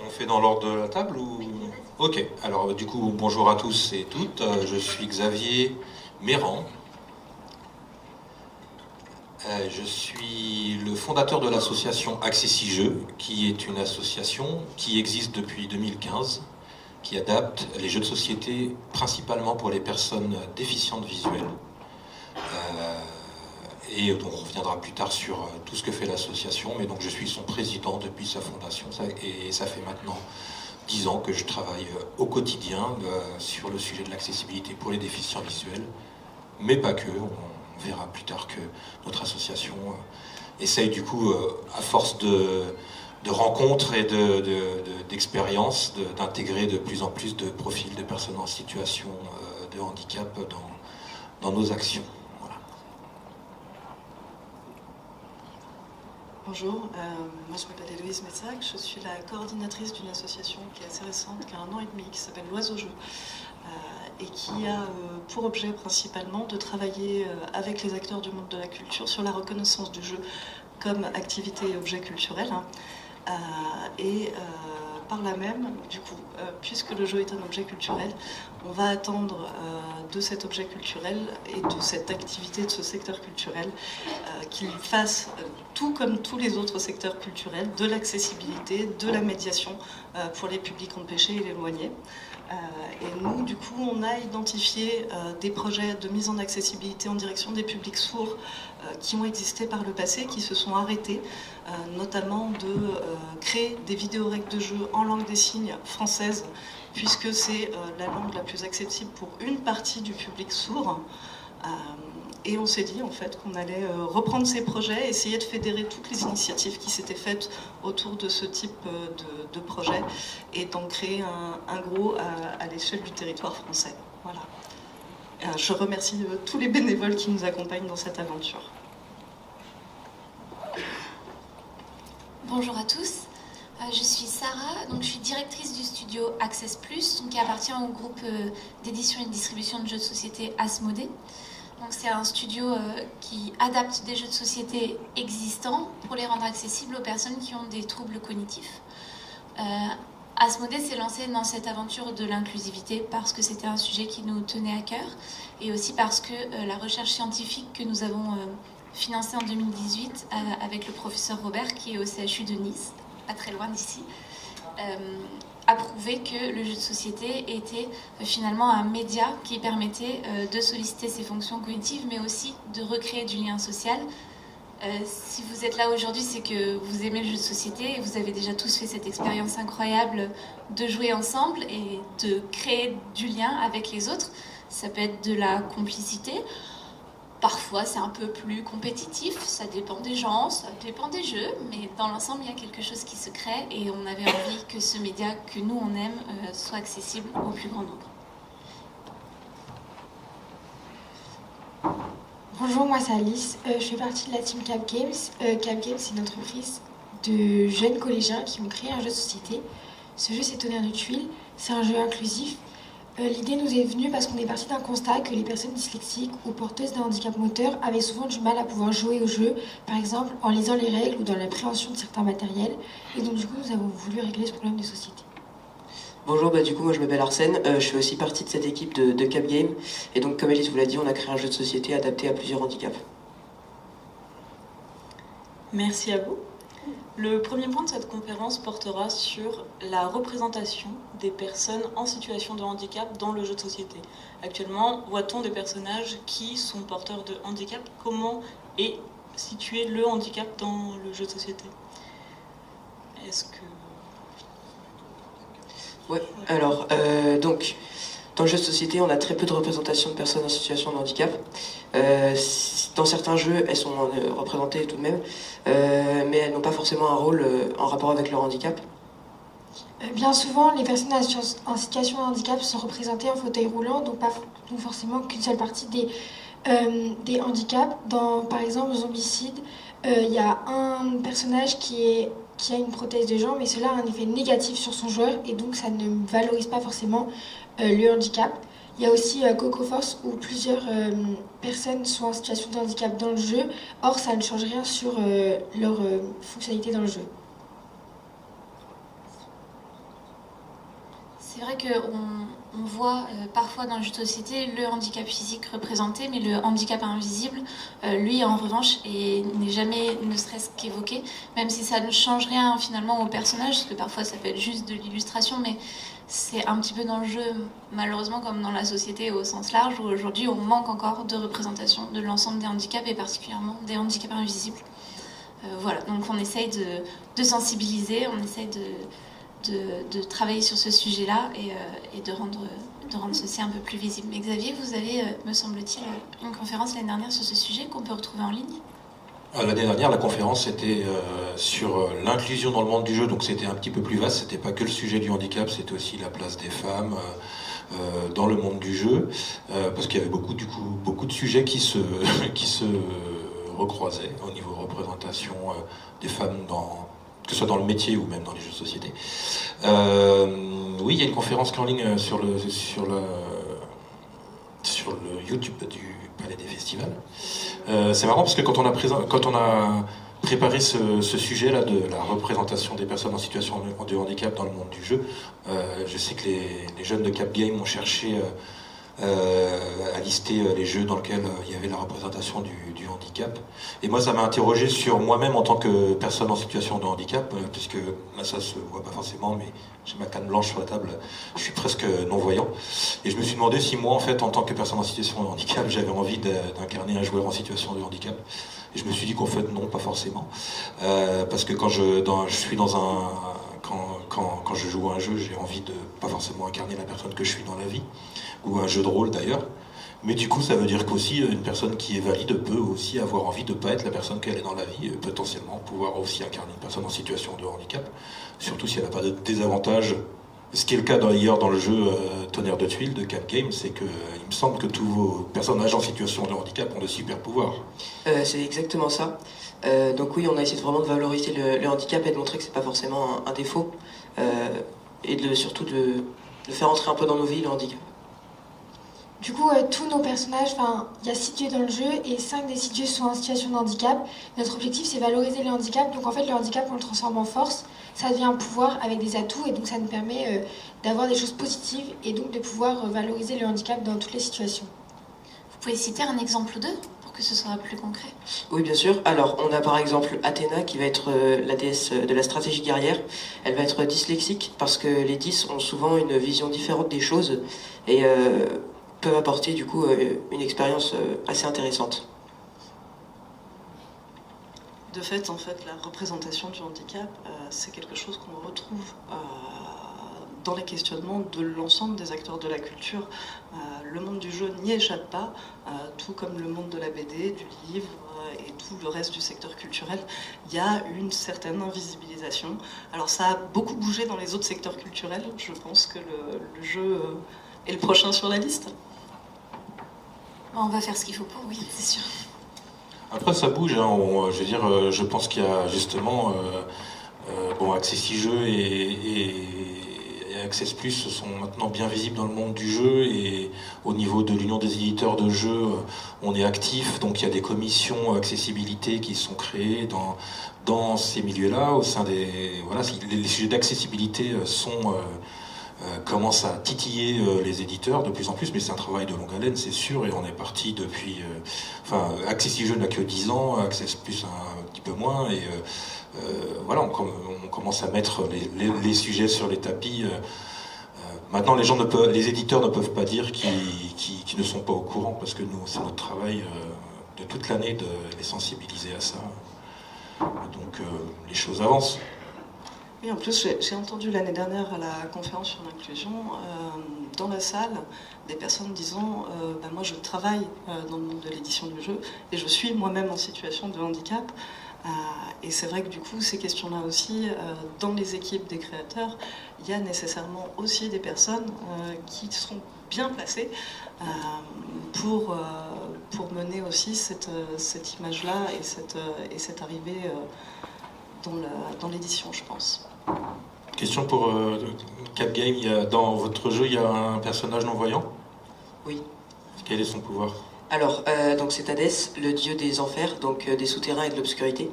On fait dans l'ordre de la table ou... Ok, alors du coup, bonjour à tous et toutes. Je suis Xavier Méran. Je suis le fondateur de l'association Accessi-Jeux, qui est une association qui existe depuis 2015, qui adapte les jeux de société principalement pour les personnes déficientes visuelles. Et on reviendra plus tard sur tout ce que fait l'association, mais donc je suis son président depuis sa fondation, et ça fait maintenant 10 ans que je travaille au quotidien sur le sujet de l'accessibilité pour les déficients visuels, mais pas que. On verra plus tard que notre association essaye du coup, à force de rencontres et d'expériences, d'intégrer de plus en plus de profils de personnes en situation de handicap dans nos actions. Bonjour, moi je m'appelle Héloïse Metzac, je suis la coordinatrice d'une association qui est assez récente, qui a 1 an et demi, qui s'appelle L'Oiseau Jeu, et qui a pour objet principalement de travailler avec les acteurs du monde de la culture sur la reconnaissance du jeu comme activité et objet culturel, par là même, du coup, puisque le jeu est un objet culturel, on va attendre de cet objet culturel et de cette activité de ce secteur culturel qu'il fasse tout comme tous les autres secteurs culturels, de l'accessibilité, de la médiation pour les publics empêchés et éloignés. Et nous, du coup, on a identifié des projets de mise en accessibilité en direction des publics sourds qui ont existé par le passé, qui se sont arrêtés, notamment de créer des vidéos-règles de jeu en langue des signes française, puisque c'est la langue la plus accessible pour une partie du public sourd. Et on s'est dit en fait qu'on allait reprendre ces projets, essayer de fédérer toutes les initiatives qui s'étaient faites autour de ce type de projet et d'en créer un gros à l'échelle du territoire français. Voilà. Je remercie tous les bénévoles qui nous accompagnent dans cette aventure. Bonjour à tous, je suis Sarah, donc je suis directrice du studio Access Plus, qui appartient au groupe d'édition et de distribution de jeux de société Asmodée. C'est un studio qui adapte des jeux de société existants pour les rendre accessibles aux personnes qui ont des troubles cognitifs. Asmodée s'est lancé dans cette aventure de l'inclusivité parce que c'était un sujet qui nous tenait à cœur et aussi parce que la recherche scientifique que nous avons financée en 2018 avec le professeur Robert qui est au CHU de Nice, pas très loin d'ici, a prouvé que le jeu de société était finalement un média qui permettait de solliciter ses fonctions cognitives, mais aussi de recréer du lien social. Si vous êtes là aujourd'hui, c'est que vous aimez le jeu de société et vous avez déjà tous fait cette expérience incroyable de jouer ensemble et de créer du lien avec les autres. Ça peut être de la complicité. Parfois, c'est un peu plus compétitif, ça dépend des gens, ça dépend des jeux, mais dans l'ensemble, il y a quelque chose qui se crée et on avait envie que ce média que nous, on aime, soit accessible au plus grand nombre. Bonjour, moi c'est Alice, je fais partie de la team Cap Games. Cap Games, c'est une entreprise de jeunes collégiens qui ont créé un jeu de société. Ce jeu, c'est Tonnerre de tuiles, c'est un jeu inclusif. L'idée nous est venue parce qu'on est parti d'un constat que les personnes dyslexiques ou porteuses d'un handicap moteur avaient souvent du mal à pouvoir jouer au jeu, par exemple en lisant les règles ou dans l'appréhension de certains matériels. Et donc du coup, nous avons voulu régler ce problème de société. Bonjour, du coup moi je m'appelle Arsène, je fais aussi partie de cette équipe de Cap Game. Et donc comme Alice vous l'a dit, on a créé un jeu de société adapté à plusieurs handicaps. Merci à vous. Le premier point de cette conférence portera sur la représentation des personnes en situation de handicap dans le jeu de société. Actuellement, voit-on des personnages qui sont porteurs de handicap? Comment est situé le handicap dans le jeu de société? Est-ce que... Ouais, alors, donc, dans le jeu de société, on a très peu de représentation de personnes en situation de handicap. Dans certains jeux, elles sont représentées tout de même, mais elles n'ont pas forcément un rôle en rapport avec leur handicap. Bien souvent, les personnes en situation de handicap sont représentées en fauteuil roulant, donc pas forcément qu'une seule partie des handicaps. Par exemple, Zombicide, il y a un personnage qui a une prothèse de jambe, mais cela a un effet négatif sur son joueur, et donc ça ne valorise pas forcément le handicap. Il y a aussi Coco Force, où plusieurs personnes sont en situation de handicap dans le jeu, or ça ne change rien sur leur fonctionnalité dans le jeu. vrai qu'on voit parfois dans le jeu de société le handicap physique représenté, mais le handicap invisible, lui en revanche, n'est jamais ne serait-ce qu'évoqué, même si ça ne change rien finalement au personnage, parce que parfois ça peut être juste de l'illustration, mais c'est un petit peu dans le jeu, malheureusement, comme dans la société au sens large, où aujourd'hui on manque encore de représentation de l'ensemble des handicaps, et particulièrement des handicaps invisibles. Voilà, donc on essaye de sensibiliser, on essaye de travailler sur ce sujet-là et de rendre ceci un peu plus visible. Mais Xavier, vous avez, me semble-t-il, une conférence l'année dernière sur ce sujet qu'on peut retrouver en ligne. L'année dernière, la conférence était sur l'inclusion dans le monde du jeu, donc c'était un petit peu plus vaste, c'était pas que le sujet du handicap, c'était aussi la place des femmes dans le monde du jeu, parce qu'il y avait beaucoup de sujets qui se recroisaient au niveau représentation des femmes que ce soit dans le métier ou même dans les jeux de société. Oui, il y a une conférence qui est en ligne sur le YouTube du Palais des Festivals. C'est marrant parce que quand on a préparé ce sujet-là de la représentation des personnes en situation de handicap dans le monde du jeu, je sais que les jeunes de Cap Game ont cherché à lister les jeux dans lesquels il y avait la représentation du handicap. Et moi, ça m'a interrogé sur moi-même en tant que personne en situation de handicap, puisque là, ça se voit pas forcément, mais j'ai ma canne blanche sur la table, je suis presque non-voyant. Et je me suis demandé si moi, en fait, en tant que personne en situation de handicap, j'avais envie d'incarner un joueur en situation de handicap. Et je me suis dit qu'en fait, non, pas forcément. Parce que quand je joue à un jeu, j'ai envie de pas forcément incarner la personne que je suis dans la vie, ou un jeu de rôle d'ailleurs. Mais du coup, ça veut dire qu'aussi, une personne qui est valide peut aussi avoir envie de ne pas être la personne qu'elle est dans la vie, et potentiellement pouvoir aussi incarner une personne en situation de handicap, surtout si elle n'a pas de désavantages. Ce qui est le cas d'ailleurs dans le jeu Tonnerre de Tuiles de Cap Game, c'est que il me semble que tous vos personnages en situation de handicap ont de super pouvoirs. C'est exactement ça. Donc oui, on a essayé vraiment de valoriser le handicap et de montrer que c'est pas forcément un défaut, et surtout de faire entrer un peu dans nos vies le handicap. Du coup, tous nos personnages, il y a 6 dieux dans le jeu et 5 des 6 dieux sont en situation de handicap. Notre objectif, c'est valoriser le handicap. Donc en fait, le handicap, on le transforme en force. Ça devient un pouvoir avec des atouts et donc ça nous permet d'avoir des choses positives et donc de pouvoir valoriser le handicap dans toutes les situations. Vous pouvez citer un exemple ou deux pour que ce soit plus concret? Oui, bien sûr. Alors, on a par exemple Athéna qui va être la déesse de la stratégie guerrière. Elle va être dyslexique parce que les 10 ont souvent une vision différente des choses et peuvent apporter du coup une expérience assez intéressante. De fait, la représentation du handicap, c'est quelque chose qu'on retrouve dans les questionnements de l'ensemble des acteurs de la culture. Le monde du jeu n'y échappe pas, tout comme le monde de la BD, du livre et tout le reste du secteur culturel. Il y a une certaine invisibilisation. Alors ça a beaucoup bougé dans les autres secteurs culturels. Je pense que le jeu est le prochain sur la liste. On va faire ce qu'il faut pour, oui, c'est sûr. Après, ça bouge, hein. Je veux dire, je pense qu'il y a justement Accessi Jeux et Access Plus sont maintenant bien visibles dans le monde du jeu, et au niveau de l'Union des éditeurs de jeux, on est actif, donc il y a des commissions accessibilité qui sont créées dans ces milieux-là, au sein des... Voilà, les sujets d'accessibilité commence à titiller les éditeurs de plus en plus, mais c'est un travail de longue haleine, c'est sûr, et on est parti depuis... Accessi Jeux n'a que 10 ans, Access Plus un petit peu moins, et voilà, on commence à mettre les sujets sur les tapis. Maintenant, les éditeurs ne peuvent pas dire qu'ils ne sont pas au courant, parce que nous, c'est notre travail de toute l'année de les sensibiliser à ça. Donc, les choses avancent. Oui, en plus, j'ai entendu l'année dernière à la conférence sur l'inclusion, dans la salle, des personnes disant moi je travaille dans le monde de l'édition du jeu et je suis moi-même en situation de handicap. Et c'est vrai que du coup, ces questions-là aussi, dans les équipes des créateurs, il y a nécessairement aussi des personnes qui sont bien placées pour mener aussi cette image-là et cette arrivée dans l'édition, je pense. Question pour Cap Game, dans votre jeu, il y a un personnage non-voyant? Oui. Quel est son pouvoir? Alors, donc c'est Hadès, le dieu des enfers, donc des souterrains et de l'obscurité.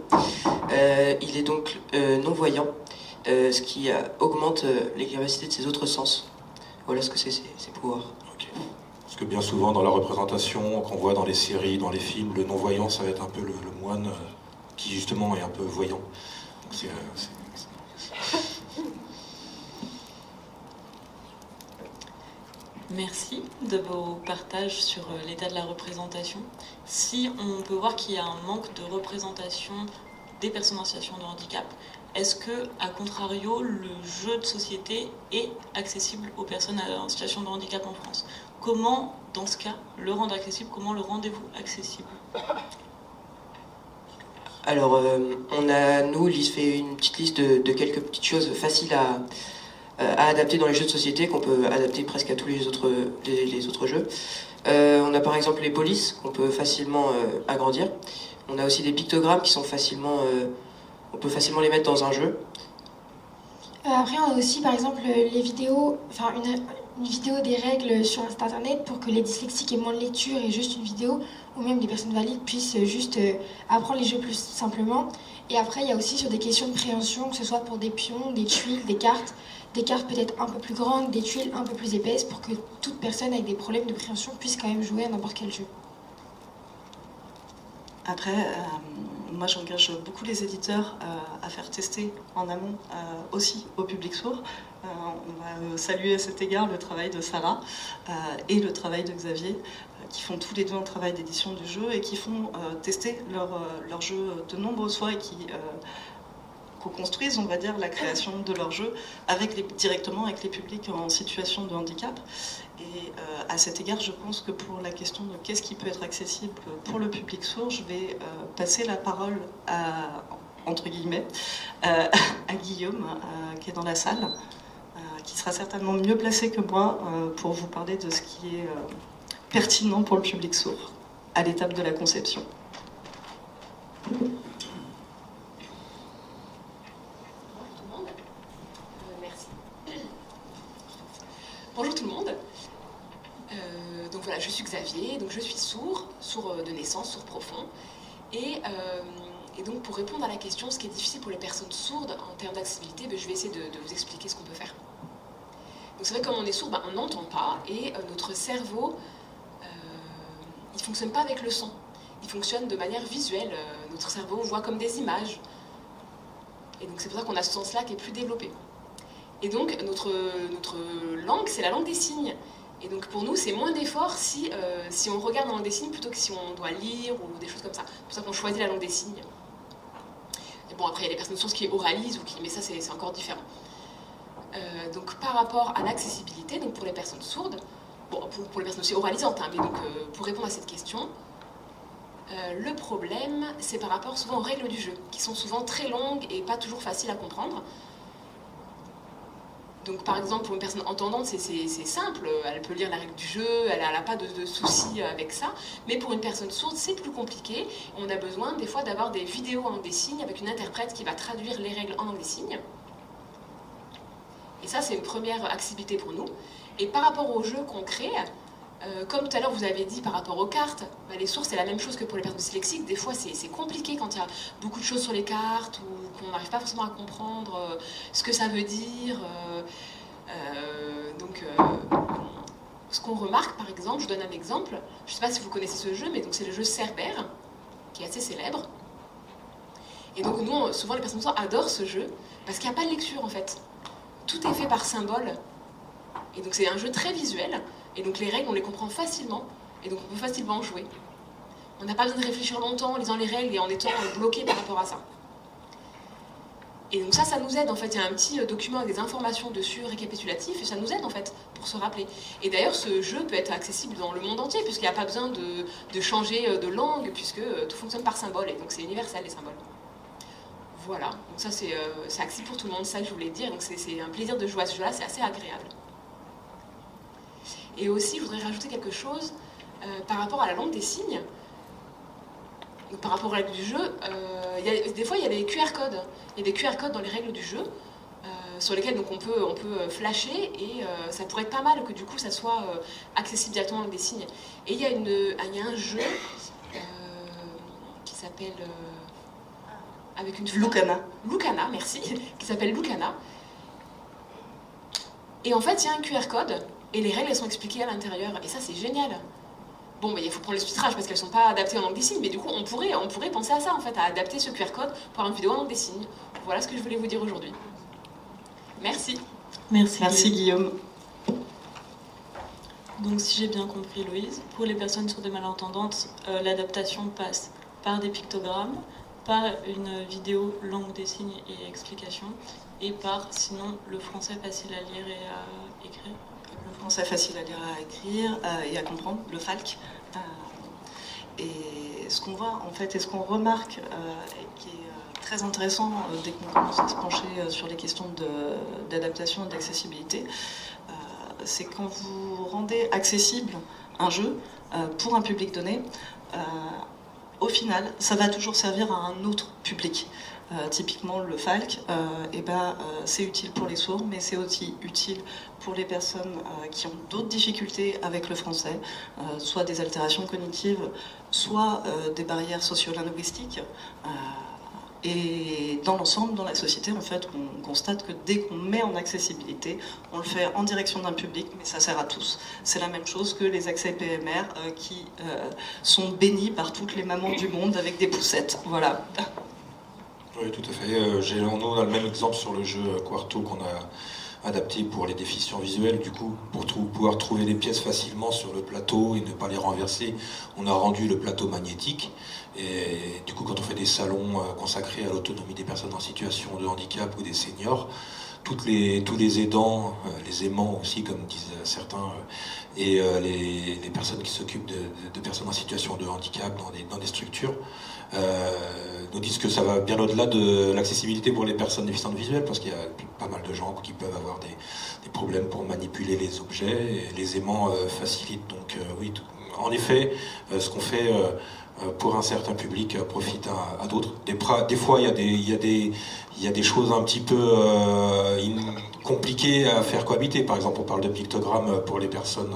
Il est donc non-voyant, ce qui augmente les capacités de ses autres sens. Voilà ce que c'est ces pouvoirs. Ok. Parce que bien souvent dans la représentation qu'on voit dans les séries, dans les films, le non-voyant ça va être un peu le moine qui justement est un peu voyant. Donc Merci de vos partages sur l'état de la représentation. Si on peut voir qu'il y a un manque de représentation des personnes en situation de handicap, est-ce que, à contrario, le jeu de société est accessible aux personnes en situation de handicap en France? Comment, dans ce cas, le rendre accessible? Comment le rendez-vous accessible? Alors, nous, Lise fait une petite liste de quelques petites choses faciles à adapter dans les jeux de société, qu'on peut adapter presque à tous les autres jeux. On a par exemple les polices, qu'on peut facilement agrandir. On a aussi des pictogrammes qui sont facilement... on peut facilement les mettre dans un jeu. Après, on a aussi, par exemple, les vidéos, enfin une vidéo des règles sur Internet pour que les dyslexiques aient moins de lecture et juste une vidéo, ou même les personnes valides puissent juste apprendre les jeux plus simplement. Et après, il y a aussi sur des questions de préhension, que ce soit pour des pions, des tuiles, des cartes peut-être un peu plus grandes, des tuiles un peu plus épaisses, pour que toute personne avec des problèmes de préhension puisse quand même jouer à n'importe quel jeu. Après, moi j'engage beaucoup les éditeurs à faire tester en amont aussi au public sourd. On va saluer à cet égard le travail de Sarah et le travail de Xavier, qui font tous les deux un travail d'édition du jeu et qui font tester leur jeu de nombreuses fois et qui co-construisent, on va dire, la création de leur jeu directement avec les publics en situation de handicap. Et à cet égard, je pense que pour la question de qu'est-ce qui peut être accessible pour le public sourd, je vais passer la parole entre guillemets, à Guillaume, qui est dans la salle, qui sera certainement mieux placé que moi pour vous parler de ce qui est pertinent pour le public sourd à l'étape de la conception. Bonjour tout le monde. Donc voilà, je suis Xavier, donc je suis sourd de naissance, sourd profond. Et donc pour répondre à la question, ce qui est difficile pour les personnes sourdes en termes d'accessibilité, je vais essayer de vous expliquer ce qu'on peut faire. Donc c'est vrai que comme on est sourd, on n'entend pas et notre cerveau, il ne fonctionne pas avec le son. Il fonctionne de manière visuelle. Notre cerveau voit comme des images. Et donc c'est pour ça qu'on a ce sens-là qui est plus développé. Et donc, notre langue, c'est la langue des signes. Et donc, pour nous, c'est moins d'efforts si on regarde en langue des signes plutôt que si on doit lire ou des choses comme ça. C'est pour ça qu'on choisit la langue des signes. Et bon, après, il y a des personnes sourdes qui oralisent, mais ça, c'est encore différent. Donc, par rapport à l'accessibilité, donc pour les personnes sourdes, bon, pour les personnes aussi oralisantes, mais donc, pour répondre à cette question, le problème, c'est par rapport souvent aux règles du jeu, qui sont souvent très longues et pas toujours faciles à comprendre. Donc par exemple, pour une personne entendante, c'est simple, elle peut lire la règle du jeu, elle n'a pas de soucis avec ça. Mais pour une personne sourde, c'est plus compliqué. On a besoin des fois d'avoir des vidéos en langue des signes avec une interprète qui va traduire les règles en langue des signes. Et ça, c'est une première accessibilité pour nous. Et par rapport au jeu qu'on crée, comme tout à l'heure vous avez dit par rapport aux cartes, les sourds c'est la même chose que pour les personnes dyslexiques. Des fois c'est compliqué quand il y a beaucoup de choses sur les cartes ou qu'on n'arrive pas forcément à comprendre ce que ça veut dire. Ce qu'on remarque par exemple, je donne un exemple, je ne sais pas si vous connaissez ce jeu, mais c'est le jeu Cerbère, qui est assez célèbre. Et donc nous, souvent les personnes sourdes adorent ce jeu, parce qu'il n'y a pas de lecture en fait. Tout est fait par symbole. Et donc c'est un jeu très visuel. Et donc les règles, on les comprend facilement, et donc on peut facilement jouer. On n'a pas besoin de réfléchir longtemps en lisant les règles et en étant bloqué par rapport à ça. Et donc ça nous aide en fait. Il y a un petit document avec des informations dessus, récapitulatif, et ça nous aide en fait pour se rappeler. Et d'ailleurs, ce jeu peut être accessible dans le monde entier, puisqu'il n'y a pas besoin de changer de langue, puisque tout fonctionne par symbole, et donc c'est universel les symboles. Voilà, donc ça c'est accessible pour tout le monde, c'est ça que je voulais dire. Donc c'est un plaisir de jouer à ce jeu-là, c'est assez agréable. Et aussi, je voudrais rajouter quelque chose par rapport à la langue des signes. Donc, par rapport aux règles du jeu, des fois il y a des QR codes. Il y a des QR codes dans les règles du jeu sur lesquels donc, on peut flasher et ça pourrait être pas mal que du coup ça soit accessible directement en langue des signes. Et il y a un jeu qui s'appelle avec une Lucana. Lucana, merci, qui s'appelle Lucana. Et en fait, il y a un QR code et les règles elles sont expliquées à l'intérieur. Et ça, c'est génial. Bon, il faut prendre le sous-titrage parce qu'elles ne sont pas adaptées en langue des signes, mais du coup, on pourrait penser à ça, en fait, à adapter ce QR code pour une vidéo en langue des signes. Voilà ce que je voulais vous dire aujourd'hui. Merci. Merci Guillaume. Donc si j'ai bien compris Louise, pour les personnes sourdes et malentendantes, l'adaptation passe par des pictogrammes, par une vidéo langue des signes et explication, et par sinon le français facile à lire et à écrire. Le français facile à lire et à écrire et à comprendre, le FALC. Et ce qu'on voit en fait et ce qu'on remarque et qui est très intéressant dès qu'on commence à se pencher sur les questions d'adaptation et d'accessibilité, c'est quand vous rendez accessible un jeu pour un public donné, au final, ça va toujours servir à un autre public. Typiquement, le FALC, c'est utile pour les sourds, mais c'est aussi utile pour les personnes qui ont d'autres difficultés avec le français, soit des altérations cognitives, soit des barrières socio-linguistiques. Et dans l'ensemble, dans la société, en fait, on constate que dès qu'on met en accessibilité, on le fait en direction d'un public, mais ça sert à tous. C'est la même chose que les accès PMR qui sont bénis par toutes les mamans du monde avec des poussettes. Voilà. Oui, tout à fait. Nous, on a le même exemple sur le jeu Quarto qu'on a adapté pour les déficients visuels. Du coup, pour pouvoir trouver les pièces facilement sur le plateau et ne pas les renverser, on a rendu le plateau magnétique. Et du coup, quand on fait des salons consacrés à l'autonomie des personnes en situation de handicap ou des seniors, tous les aidants, les aimants aussi, comme disent certains, et les personnes qui s'occupent de personnes en situation de handicap dans des structures, nous disent que ça va bien au-delà de l'accessibilité pour les personnes déficientes visuelles, parce qu'il y a pas mal de gens qui peuvent avoir des problèmes pour manipuler les objets, et les aimants facilitent. Donc oui, en effet, ce qu'on fait pour un certain public profite à d'autres. Des fois, il y a des choses un petit peu compliquées à faire cohabiter. Par exemple, on parle de pictogrammes pour les personnes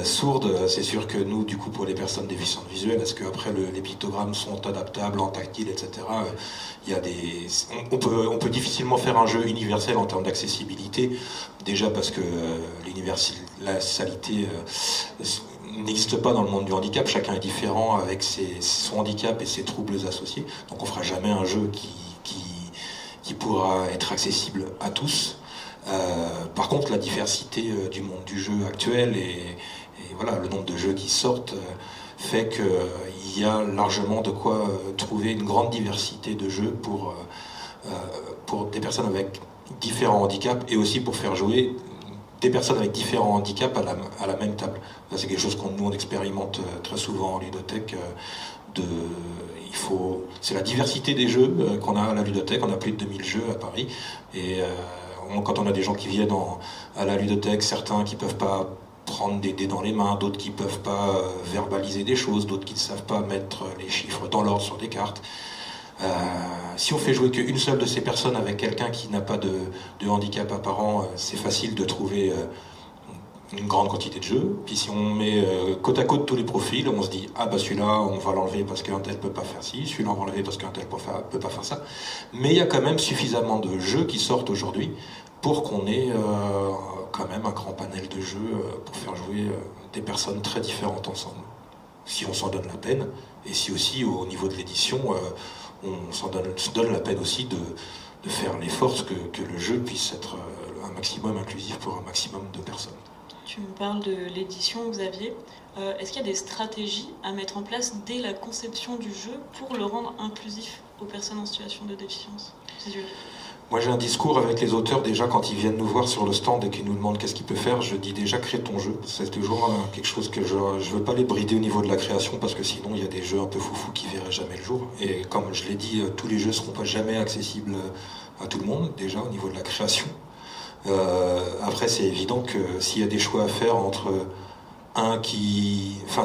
sourdes. C'est sûr que nous, du coup, pour les personnes déficientes visuelles, est-ce qu'après les pictogrammes sont adaptables en tactile, etc. On peut difficilement faire un jeu universel en termes d'accessibilité. Déjà parce que l'universalité n'existe pas dans le monde du handicap. Chacun est différent avec son handicap et ses troubles associés. Donc on fera jamais un jeu qui pourra être accessible à tous. Par contre, la diversité du monde du jeu actuel et voilà, le nombre de jeux qui sortent fait qu'il y a largement de quoi trouver une grande diversité de jeux pour des personnes avec différents handicaps et aussi pour faire jouer des personnes avec différents handicaps à la même table. C'est quelque chose qu'on nous expérimente très souvent en ludothèque. C'est la diversité des jeux qu'on a à la ludothèque. On a plus de 2000 jeux à Paris. Et quand on a des gens qui viennent à la ludothèque, certains qui peuvent pas prendre des dés dans les mains, d'autres qui peuvent pas verbaliser des choses, d'autres qui ne savent pas mettre les chiffres dans l'ordre sur des cartes. Si on fait jouer qu'une seule de ces personnes avec quelqu'un qui n'a pas de handicap apparent, c'est facile de trouver une grande quantité de jeux. Puis si on met côte à côte tous les profils, on se dit ah bah celui-là on va l'enlever parce qu'un tel peut pas faire ci, celui-là on va l'enlever parce qu'un tel peut pas faire ça. Mais il y a quand même suffisamment de jeux qui sortent aujourd'hui pour qu'on ait quand même un grand panel de jeux pour faire jouer des personnes très différentes ensemble. Si on s'en donne la peine, et si aussi au niveau de l'édition on se donne la peine aussi de faire l'effort que le jeu puisse être un maximum inclusif pour un maximum de personnes. Tu me parles de l'édition, Xavier. Est-ce qu'il y a des stratégies à mettre en place dès la conception du jeu pour le rendre inclusif aux personnes en situation de déficience visuelle ? Moi j'ai un discours avec les auteurs déjà quand ils viennent nous voir sur le stand et qu'ils nous demandent qu'est-ce qu'ils peuvent faire, je dis déjà crée ton jeu. C'est toujours quelque chose que je veux pas les brider au niveau de la création parce que sinon il y a des jeux un peu foufous qui verraient jamais le jour. Et comme je l'ai dit, tous les jeux seront pas jamais accessibles à tout le monde déjà au niveau de la création. Après c'est évident que s'il y a des choix à faire entre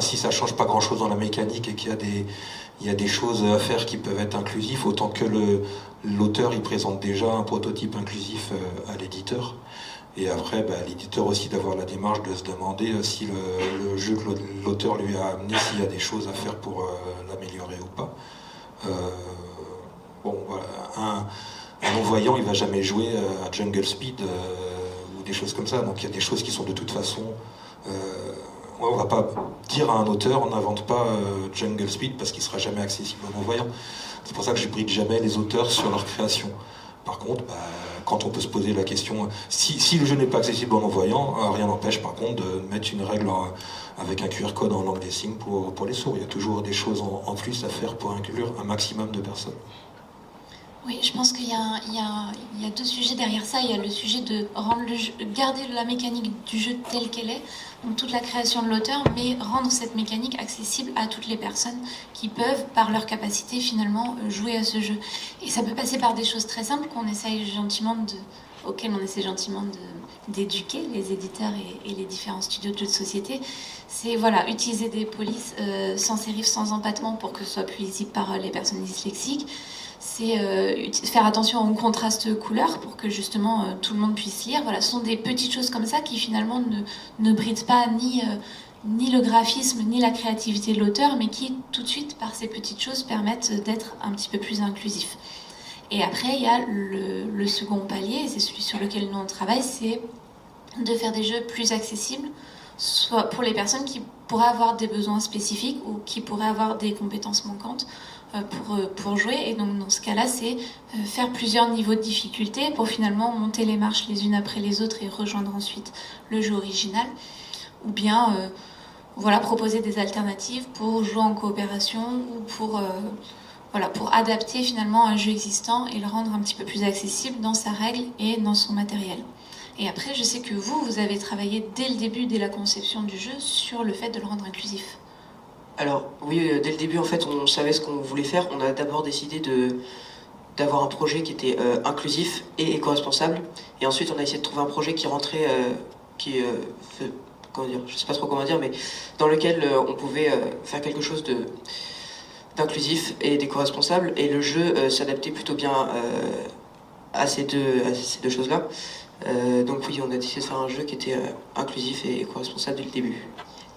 si ça change pas grand chose dans la mécanique et qu'il y a des choses à faire qui peuvent être inclusifs, autant que l'auteur il présente déjà un prototype inclusif à l'éditeur. Et après, l'éditeur aussi d'avoir la démarche de se demander si le jeu que l'auteur lui a amené, s'il y a des choses à faire pour l'améliorer ou pas. Un non-voyant, il va jamais jouer à Jungle Speed ou des choses comme ça. Donc il y a des choses qui sont de toute façon... on ne va pas dire à un auteur, on n'invente pas Jungle Speed parce qu'il ne sera jamais accessible aux non-voyants. C'est pour ça que je bride jamais les auteurs sur leur création. Par contre, quand on peut se poser la question, si le jeu n'est pas accessible aux non-voyants, rien n'empêche par contre de mettre une règle avec un QR code en langue des signes pour les sourds. Il y a toujours des choses en plus à faire pour inclure un maximum de personnes. Oui, je pense qu'il y a deux sujets derrière ça. Il y a le sujet de rendre le jeu, garder la mécanique du jeu telle qu'elle est, donc toute la création de l'auteur, mais rendre cette mécanique accessible à toutes les personnes qui peuvent, par leur capacité, finalement, jouer à ce jeu. Et ça peut passer par des choses très simples auxquelles on essaie gentiment d'éduquer les éditeurs et les différents studios de jeux de société. C'est utiliser des polices sans sérif, sans empattement pour que ce soit plus lisible par les personnes dyslexiques. C'est faire attention au contraste couleur pour que justement tout le monde puisse lire. Voilà, ce sont des petites choses comme ça qui finalement ne brident pas ni le graphisme ni la créativité de l'auteur, mais qui tout de suite par ces petites choses permettent d'être un petit peu plus inclusifs. Et après il y a le second palier, et c'est celui sur lequel nous on travaille, c'est de faire des jeux plus accessibles, soit pour les personnes qui pourraient avoir des besoins spécifiques ou qui pourraient avoir des compétences manquantes pour jouer. Et donc dans ce cas-là, c'est faire plusieurs niveaux de difficulté pour finalement monter les marches les unes après les autres et rejoindre ensuite le jeu original, ou bien proposer des alternatives pour jouer en coopération ou pour adapter finalement un jeu existant et le rendre un petit peu plus accessible dans sa règle et dans son matériel. Et après, je sais que vous avez travaillé dès le début, dès la conception du jeu, sur le fait de le rendre inclusif. Alors oui, dès le début en fait on savait ce qu'on voulait faire. On a d'abord décidé d'avoir un projet qui était inclusif et éco-responsable, et ensuite on a essayé de trouver un projet qui rentrait, je sais pas trop comment dire, mais dans lequel on pouvait faire quelque chose d'inclusif et d'éco-responsable, et le jeu s'adaptait plutôt bien à ces deux choses-là. Donc oui, on a décidé de faire un jeu qui était inclusif et éco-responsable dès le début.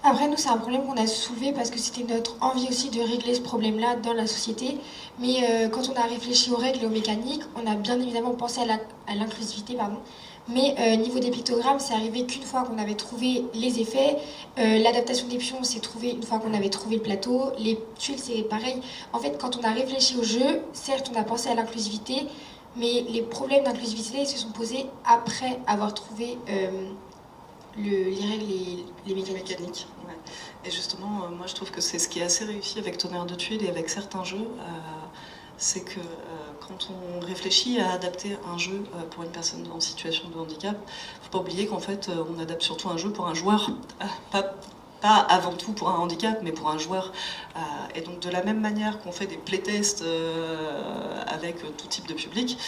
Après, nous, c'est un problème qu'on a soulevé parce que c'était notre envie aussi de régler ce problème-là dans la société. Mais quand on a réfléchi aux règles et aux mécaniques, on a bien évidemment pensé à l'inclusivité, pardon. Mais niveau des pictogrammes, c'est arrivé qu'une fois qu'on avait trouvé les effets. L'adaptation des pions, c'est trouvé une fois qu'on avait trouvé le plateau. Les tuiles, c'est pareil. En fait, quand on a réfléchi au jeu, certes, on a pensé à l'inclusivité, mais les problèmes d'inclusivité se sont posés après avoir trouvé les règles et les mécaniques. Ouais. Et justement, moi je trouve que c'est ce qui est assez réussi avec Tonnerre de Tuiles et avec certains jeux, c'est que quand on réfléchit à adapter un jeu pour une personne en situation de handicap, il ne faut pas oublier qu'en fait on adapte surtout un jeu pour un joueur, pas avant tout pour un handicap, mais pour un joueur. Et donc de la même manière qu'on fait des playtests avec tout type de public,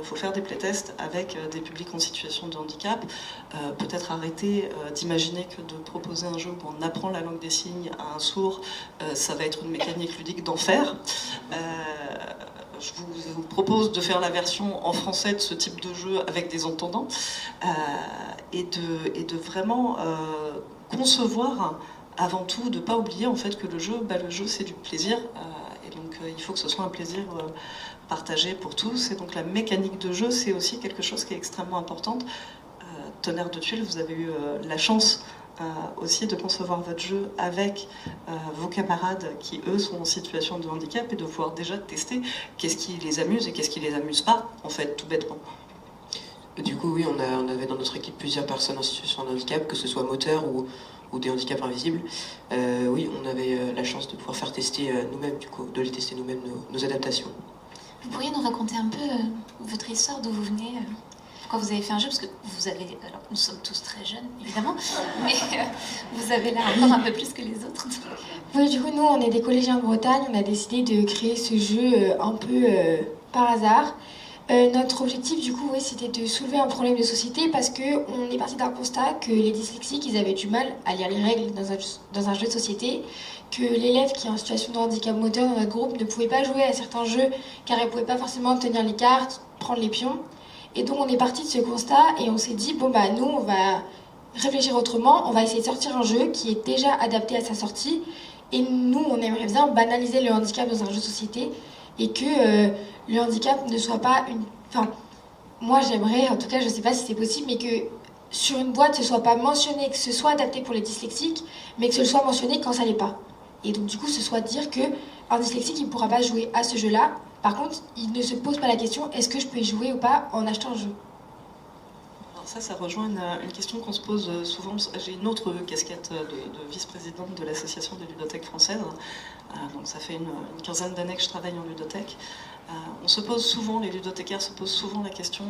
faut faire des playtests avec des publics en situation de handicap. Peut-être arrêter d'imaginer que de proposer un jeu où on apprend la langue des signes à un sourd, ça va être une mécanique ludique d'enfer. Je vous propose de faire la version en français de ce type de jeu avec des entendants et de vraiment concevoir avant tout, de ne pas oublier en fait que le jeu c'est du plaisir et donc il faut que ce soit un plaisir partagé pour tous, et donc la mécanique de jeu c'est aussi quelque chose qui est extrêmement importante. Tonnerre de Tuiles, vous avez eu la chance aussi de concevoir votre jeu avec vos camarades qui eux sont en situation de handicap et de pouvoir déjà tester qu'est-ce qui les amuse et qu'est-ce qui les amuse pas en fait, tout bêtement. Du coup oui, on avait dans notre équipe plusieurs personnes en situation de handicap, que ce soit moteur ou des handicaps invisibles. Oui, on avait la chance de pouvoir faire tester nous-mêmes, du coup, de les tester nous-mêmes nos adaptations. Vous pourriez nous raconter un peu votre histoire, d'où vous venez, pourquoi vous avez fait un jeu, parce que alors nous sommes tous très jeunes évidemment, mais vous avez l'air encore un peu plus que les autres. Oui, du coup, nous, on est des collégiens de Bretagne, on a décidé de créer ce jeu un peu par hasard. Notre objectif, du coup, c'était de soulever un problème de société parce qu'on est parti d'un constat que les dyslexiques, ils avaient du mal à lire les règles dans un jeu de société, que l'élève qui est en situation de handicap moteur dans notre groupe ne pouvait pas jouer à certains jeux car elle ne pouvait pas forcément tenir les cartes, prendre les pions. Et donc, on est parti de ce constat et on s'est dit, nous, on va réfléchir autrement, on va essayer de sortir un jeu qui est déjà adapté à sa sortie. Et nous, on aimerait bien banaliser le handicap dans un jeu de société et que le handicap ne soit pas moi j'aimerais, en tout cas je sais pas si c'est possible, mais que sur une boîte ce soit pas mentionné que ce soit adapté pour les dyslexiques, mais que ce soit mentionné quand ça l'est pas. Et donc du coup ce soit dire que un dyslexique il pourra pas jouer à ce jeu-là. Par contre, il ne se pose pas la question est-ce que je peux y jouer ou pas en achetant un jeu. Alors ça rejoint une question qu'on se pose souvent. J'ai une autre casquette de vice-présidente de l'association des ludothèques françaises. Donc ça fait une quinzaine d'années que je travaille en ludothèque. On se pose souvent, les ludothécaires se posent souvent la question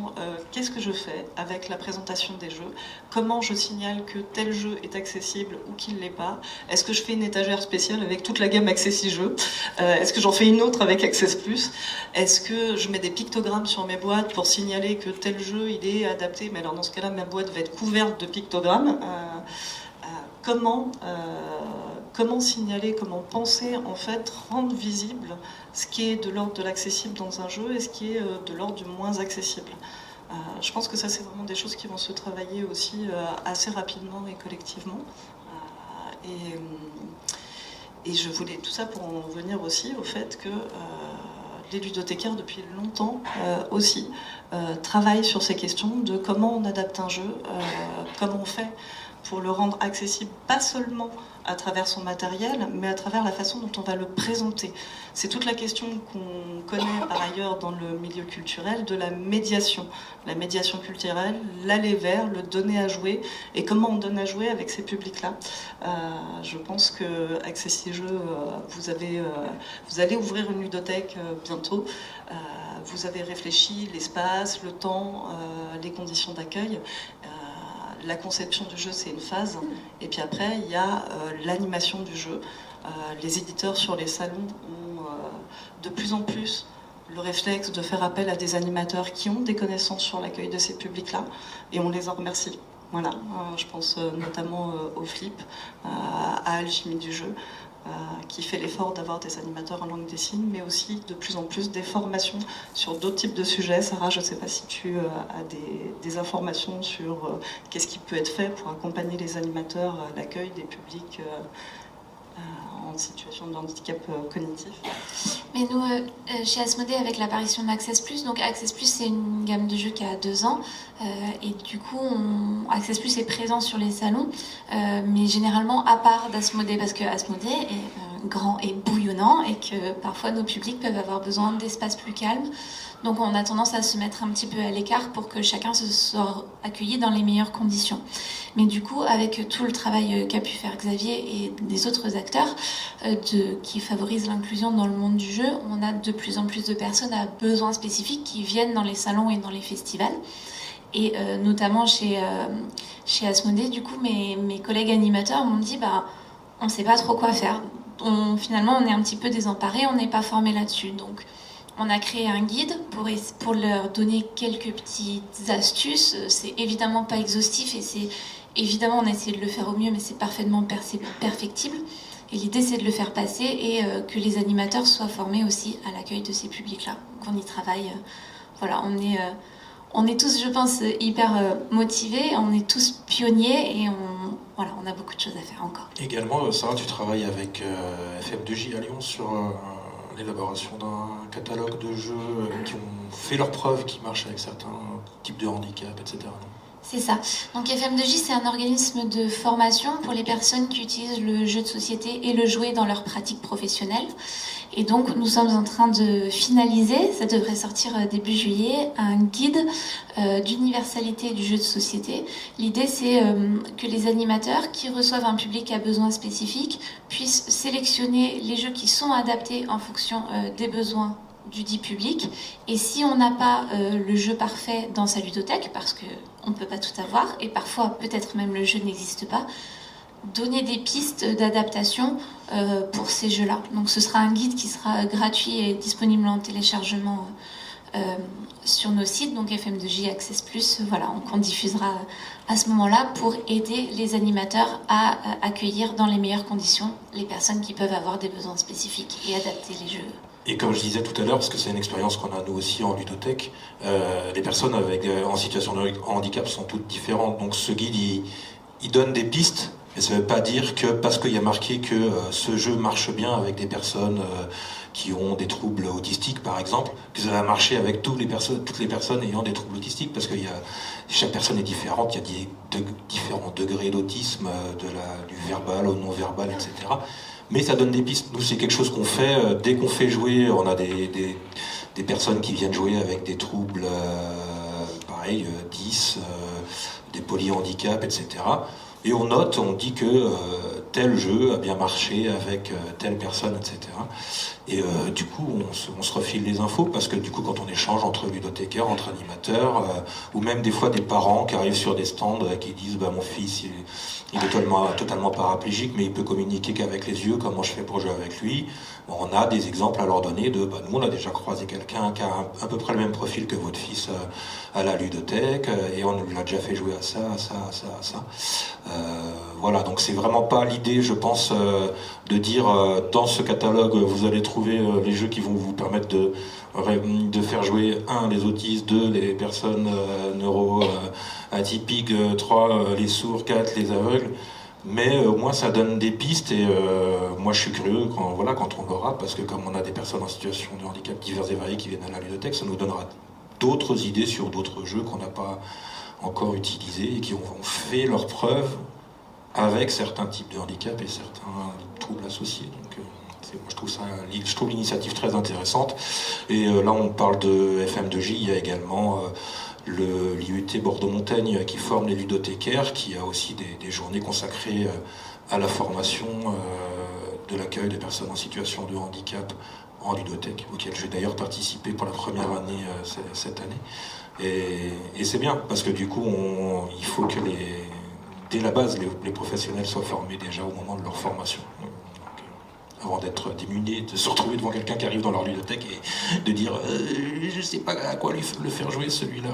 qu'est-ce que je fais avec la présentation des jeux? Comment je signale que tel jeu est accessible ou qu'il ne l'est pas? Est-ce que je fais une étagère spéciale avec toute la gamme Accessi Jeux? Est-ce que j'en fais une autre avec Access Plus? Est-ce que je mets des pictogrammes sur mes boîtes pour signaler que tel jeu il est adapté? Mais alors dans ce cas-là, ma boîte va être couverte de pictogrammes. Comment signaler, comment penser, en fait, rendre visible ce qui est de l'ordre de l'accessible dans un jeu et ce qui est de l'ordre du moins accessible. Je pense que ça, c'est vraiment des choses qui vont se travailler aussi assez rapidement et collectivement. Et je voulais tout ça pour en venir aussi au fait que les ludothécaires, depuis longtemps aussi, travaillent sur ces questions de comment on adapte un jeu, comment on fait pour le rendre accessible, pas seulement à travers son matériel, mais à travers la façon dont on va le présenter. C'est toute la question qu'on connaît par ailleurs dans le milieu culturel de la médiation culturelle, l'aller vers, le donner à jouer, et comment on donne à jouer avec ces publics-là. Je pense que Accessi Jeux, vous allez ouvrir une ludothèque bientôt. Vous avez réfléchi l'espace, le temps, les conditions d'accueil. La conception du jeu, c'est une phase. Et puis après, il y a l'animation du jeu. Les éditeurs sur les salons ont de plus en plus le réflexe de faire appel à des animateurs qui ont des connaissances sur l'accueil de ces publics-là. Et on les en remercie. Voilà, je pense notamment au Flip, à Alchimie du jeu, qui fait l'effort d'avoir des animateurs en langue des signes, mais aussi de plus en plus des formations sur d'autres types de sujets. Sarah, je ne sais pas si tu as des informations sur qu'est-ce qui peut être fait pour accompagner les animateurs à l'accueil des publics en situation de handicap cognitif. Mais nous, chez Asmodée, avec l'apparition d'Access Plus, donc Access Plus, c'est une gamme de jeux qui a 2 ans, et du coup, Access Plus est présent sur les salons, mais généralement à part d'Asmodée, parce que Asmodée est grand et bouillonnant, et que parfois nos publics peuvent avoir besoin d'espaces plus calmes. Donc on a tendance à se mettre un petit peu à l'écart pour que chacun se soit accueilli dans les meilleures conditions. Mais du coup, avec tout le travail qu'a pu faire Xavier et des autres acteurs qui favorisent l'inclusion dans le monde du jeu, on a de plus en plus de personnes à besoins spécifiques qui viennent dans les salons et dans les festivals. Et notamment chez Asmodée, du coup, mes collègues animateurs m'ont dit on ne sait pas trop quoi faire. Finalement, on est un petit peu désemparés, on n'est pas formé là-dessus. Donc, on a créé un guide pour leur donner quelques petites astuces. C'est évidemment pas exhaustif et c'est évidemment on a essayé de le faire au mieux, mais c'est parfaitement perfectible. Et l'idée c'est de le faire passer et que les animateurs soient formés aussi à l'accueil de ces publics-là. Qu'on y travaille. Voilà, on est tous, je pense, hyper motivés. On est tous pionniers et on a beaucoup de choses à faire encore. Également, Sarah, tu travailles avec FM2J à Lyon sur l'élaboration d'un catalogue de jeux qui ont fait leurs preuves, qui marchent avec certains types de handicap, etc. C'est ça. Donc FM2J, c'est un organisme de formation pour les personnes qui utilisent le jeu de société et le jouet dans leur pratique professionnelle. Et donc, nous sommes en train de finaliser, ça devrait sortir début juillet, un guide d'universalité du jeu de société. L'idée, c'est que les animateurs qui reçoivent un public à besoins spécifiques puissent sélectionner les jeux qui sont adaptés en fonction des besoins du dit public. Et si on n'a pas le jeu parfait dans sa ludothèque, parce qu'on ne peut pas tout avoir, et parfois peut-être même le jeu n'existe pas, donner des pistes d'adaptation pour ces jeux-là. Donc ce sera un guide qui sera gratuit et disponible en téléchargement sur nos sites, donc FM2J Access Plus, voilà, qu'on diffusera à ce moment-là pour aider les animateurs à accueillir dans les meilleures conditions les personnes qui peuvent avoir des besoins spécifiques et adapter les jeux. Et comme je disais tout à l'heure, parce que c'est une expérience qu'on a nous aussi en ludothèque, les personnes en situation de handicap sont toutes différentes. Donc ce guide, il donne des pistes Mais ça ne veut pas dire que parce qu'il y a marqué que ce jeu marche bien avec des personnes qui ont des troubles autistiques, par exemple, que ça va marcher avec toutes les personnes ayant des troubles autistiques, parce que chaque personne est différente, il y a différents degrés d'autisme, du verbal au non-verbal, etc. Mais ça donne des pistes. Nous, c'est quelque chose qu'on fait dès qu'on fait jouer. On a des personnes qui viennent jouer avec des troubles, 10, des polyhandicaps, etc. Et on note, on dit que tel jeu a bien marché avec telle personne, etc. Et du coup, on se refile les infos, parce que du coup, quand on échange entre ludothécaires, entre animateurs, ou même des fois des parents qui arrivent sur des stands qui disent mon fils, il est totalement paraplégique, mais il peut communiquer qu'avec les yeux, comment je fais pour jouer avec lui. Bon, on a des exemples à leur donner nous, on a déjà croisé quelqu'un qui a à peu près le même profil que votre fils à la ludothèque, et on l'a déjà fait jouer à ça, à ça, à ça, à ça. Voilà, donc c'est vraiment pas l'idée, je pense, de dire dans ce catalogue, vous allez trouver les jeux qui vont vous permettre de faire jouer 1 les autistes, 2 les personnes neuro-atypiques, 3 les sourds, 4 les aveugles. Mais au moins ça donne des pistes, et moi je suis curieux quand on l'aura, parce que comme on a des personnes en situation de handicap divers et variés qui viennent à la ludothèque, ça nous donnera d'autres idées sur d'autres jeux qu'on n'a pas encore utilisés et qui ont fait leurs preuves avec certains types de handicap et certains troubles associés. Donc moi, je trouve l'initiative très intéressante. Et là on parle de FM2J, il y a également l'IUT Bordeaux-Montaigne qui forme les ludothécaires, qui a aussi des journées consacrées à la formation de l'accueil des personnes en situation de handicap en ludothèque, auquel j'ai d'ailleurs participé pour la première année cette année. Et c'est bien, parce que du coup, il faut que dès la base, les professionnels soient formés déjà au moment de leur formation. Avant d'être démunis, de se retrouver devant quelqu'un qui arrive dans leur ludothèque et de dire je sais pas à quoi le faire jouer celui-là.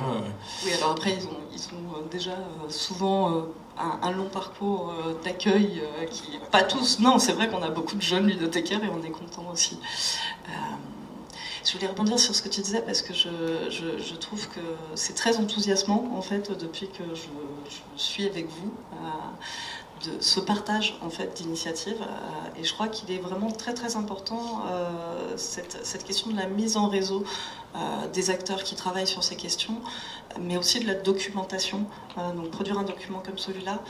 Oui, alors après ils ont déjà souvent un long parcours d'accueil qui pas tous. Non, c'est vrai qu'on a beaucoup de jeunes ludothécaires et on est content aussi. Je voulais rebondir sur ce que tu disais, parce que je trouve que c'est très enthousiasmant en fait depuis que je suis avec vous. De ce partage en fait d'initiatives, et je crois qu'il est vraiment très très important cette question de la mise en réseau des acteurs qui travaillent sur ces questions, mais aussi de la documentation. Donc produire un document comme celui-là,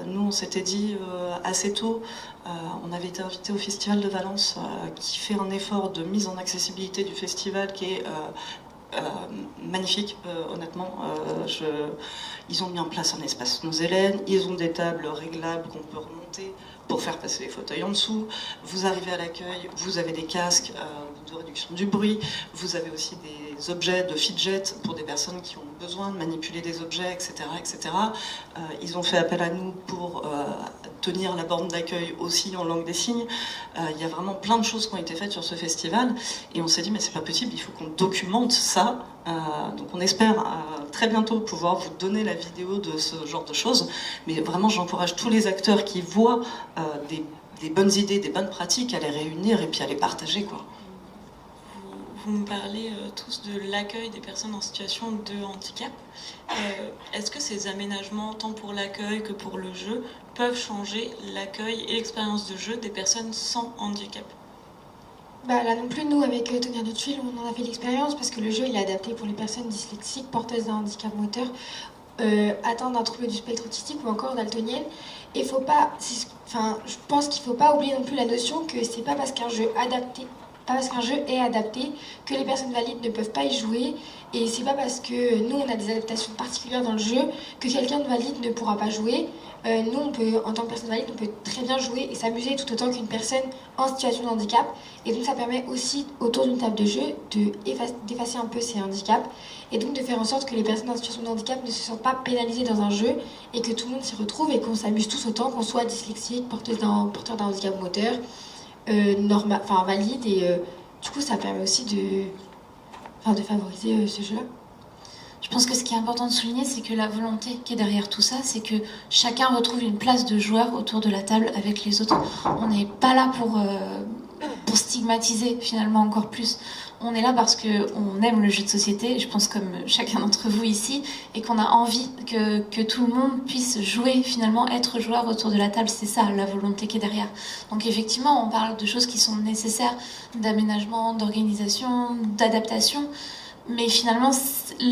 nous on s'était dit assez tôt, on avait été invité au Festival de Valence qui fait un effort de mise en accessibilité du festival qui est magnifique, honnêtement. Ils ont mis en place un espace Nos-Hélènes, ils ont des tables réglables qu'on peut remonter pour faire passer les fauteuils en dessous. Vous arrivez à l'accueil, vous avez des casques de réduction du bruit, vous avez aussi des objets de fidget pour des personnes qui ont besoin de manipuler des objets, etc. etc. Ils ont fait appel à nous pour tenir la borne d'accueil aussi en langue des signes. Il y a vraiment plein de choses qui ont été faites sur ce festival, et on s'est dit mais c'est pas possible, il faut qu'on documente ça. Donc on espère très bientôt pouvoir vous donner la vidéo de ce genre de choses, mais vraiment j'encourage tous les acteurs qui voient des bonnes idées, des bonnes pratiques à les réunir et puis à les partager, quoi. Vous me parlez tous de l'accueil des personnes en situation de handicap. Est-ce que ces aménagements, tant pour l'accueil que pour le jeu, peuvent changer l'accueil et l'expérience de jeu des personnes sans handicap ? Là non plus, nous avec Tenir de Tuiles, on en a fait l'expérience, parce que le jeu il est adapté pour les personnes dyslexiques, porteuses d'un handicap moteur, atteintes d'un trouble du spectre autistique ou encore daltonienne. Et je pense qu'il ne faut pas oublier non plus la notion que c'est pas parce qu'un jeu est adapté que les personnes valides ne peuvent pas y jouer, et c'est pas parce que nous on a des adaptations particulières dans le jeu que quelqu'un de valide ne pourra pas jouer. Nous, en tant que personne valide, on peut très bien jouer et s'amuser tout autant qu'une personne en situation de handicap. Et donc ça permet aussi, autour d'une table de jeu, d'effacer un peu ces handicaps, et donc de faire en sorte que les personnes en situation de handicap ne se sentent pas pénalisées dans un jeu, et que tout le monde s'y retrouve et qu'on s'amuse tous autant, qu'on soit dyslexique, porteur d'un handicap moteur, valide. Et du coup, ça permet aussi de favoriser ce jeu-là. Je pense que ce qui est important de souligner, c'est que la volonté qui est derrière tout ça, c'est que chacun retrouve une place de joueur autour de la table avec les autres. On n'est pas là pour stigmatiser finalement encore plus. On est là parce qu'on aime le jeu de société, je pense comme chacun d'entre vous ici, et qu'on a envie que tout le monde puisse jouer, finalement, être joueur autour de la table. C'est ça, la volonté qui est derrière. Donc effectivement, on parle de choses qui sont nécessaires, d'aménagement, d'organisation, d'adaptation. Mais finalement,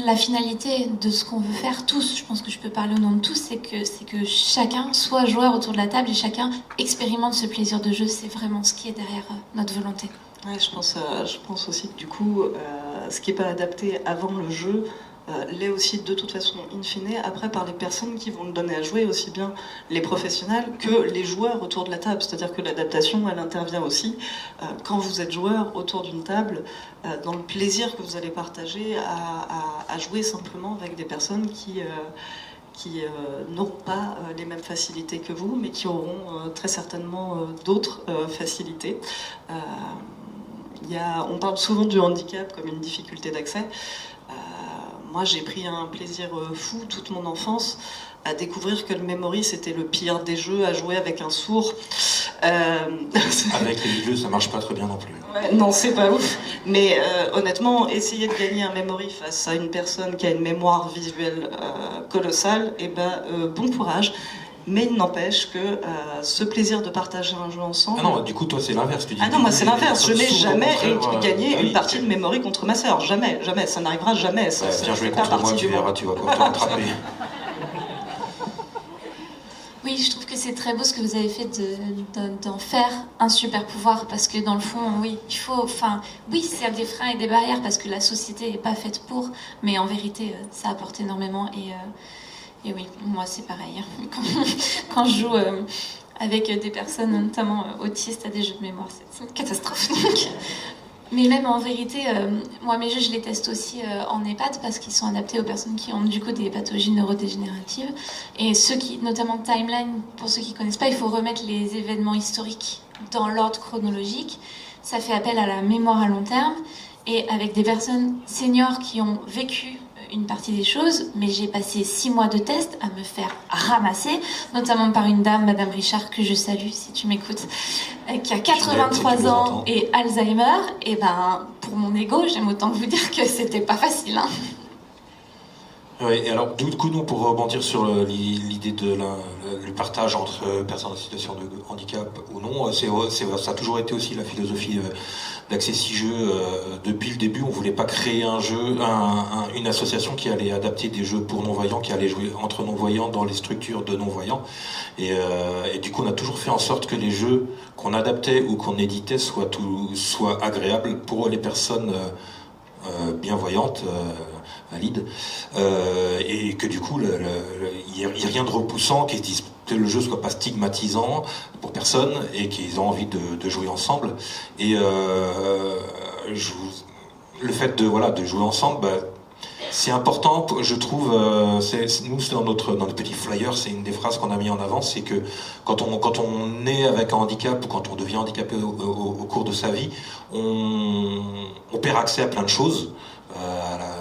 la finalité de ce qu'on veut faire tous, je pense que je peux parler au nom de tous, c'est que chacun soit joueur autour de la table et chacun expérimente ce plaisir de jeu. C'est vraiment ce qui est derrière notre volonté. Ouais, je pense aussi que du coup, ce qui n'est pas adapté avant le jeu l'est aussi de toute façon in fine après par les personnes qui vont le donner à jouer, aussi bien les professionnels que les joueurs autour de la table. C'est-à-dire que l'adaptation, elle intervient aussi quand vous êtes joueur autour d'une table, dans le plaisir que vous allez partager à jouer simplement avec des personnes qui n'auront pas les mêmes facilités que vous, mais qui auront très certainement d'autres facilités. On parle souvent du handicap comme une difficulté d'accès. Moi, j'ai pris un plaisir fou toute mon enfance à découvrir que le memory, c'était le pire des jeux, à jouer avec un sourd. Avec les jeux, ça marche pas très bien non plus. Ouais, non, c'est pas ouf. Mais honnêtement, essayer de gagner un memory face à une personne qui a une mémoire visuelle colossale, bon courage. Mais il n'empêche que ce plaisir de partager un jeu ensemble... Ah non, du coup, toi, c'est l'inverse. Tu dis non, moi, c'est l'inverse. Je n'ai jamais gagné une oui, partie de memory contre ma sœur. Jamais, jamais. Ça n'arrivera jamais. Ça viens jouer fait pas contre moi, partie tu du verras, monde. tu vas te rattraper. Oui, je trouve que c'est très beau ce que vous avez fait d'en faire un super pouvoir, parce que dans le fond, oui, il faut... oui, c'est des freins et des barrières, parce que la société n'est pas faite pour, mais en vérité, ça apporte énormément, et oui, moi c'est pareil. Quand je joue avec des personnes, notamment autistes, à des jeux de mémoire, c'est une catastrophe. Mais même en vérité, moi mes jeux je les teste aussi en EHPAD parce qu'ils sont adaptés aux personnes qui ont du coup des pathologies neurodégénératives. Et notamment Timeline, pour ceux qui ne connaissent pas, il faut remettre les événements historiques dans l'ordre chronologique. Ça fait appel à la mémoire à long terme et avec des personnes seniors qui ont vécu une partie des choses, mais j'ai passé 6 mois de test à me faire ramasser, notamment par une dame, Madame Richard, que je salue si tu m'écoutes, qui a 83 ans et Alzheimer. Et pour mon ego, j'aime autant vous dire que c'était pas facile. Hein. Oui, et alors du coup, nous, pour rebondir sur l'idée de le partage entre personnes en situation de handicap ou non, ça a toujours été aussi la philosophie d'Accessijeux. Depuis le début, on voulait pas créer un jeu, une association qui allait adapter des jeux pour non-voyants, qui allait jouer entre non-voyants dans les structures de non-voyants. Et du coup, on a toujours fait en sorte que les jeux qu'on adaptait ou qu'on éditait soient agréables pour les personnes bienvoyantes, valides, et que du coup, il n'y a rien de repoussant, qu'ils disent que le jeu soit pas stigmatisant pour personne et qu'ils ont envie de jouer ensemble. Et le fait de jouer ensemble, c'est important, je trouve. Nous, c'est dans notre petit flyer, c'est une des phrases qu'on a mis en avant, c'est que quand on est avec un handicap ou quand on devient handicapé au cours de sa vie, on perd accès à plein de choses.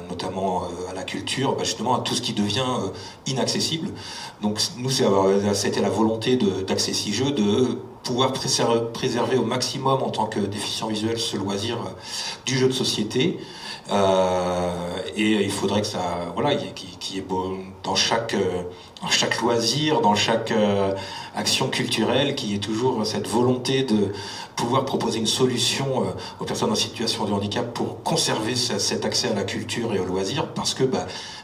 Notamment à la culture, justement à tout ce qui devient inaccessible. Donc nous, c'était la volonté d'Accessijeux de pouvoir préserver au maximum en tant que déficient visuel ce loisir du jeu de société. Et il faudrait que ça, qu'il y ait dans chaque loisir, dans chaque action culturelle, qu'il y ait toujours cette volonté de pouvoir proposer une solution aux personnes en situation de handicap pour conserver cet accès à la culture et aux loisirs, parce que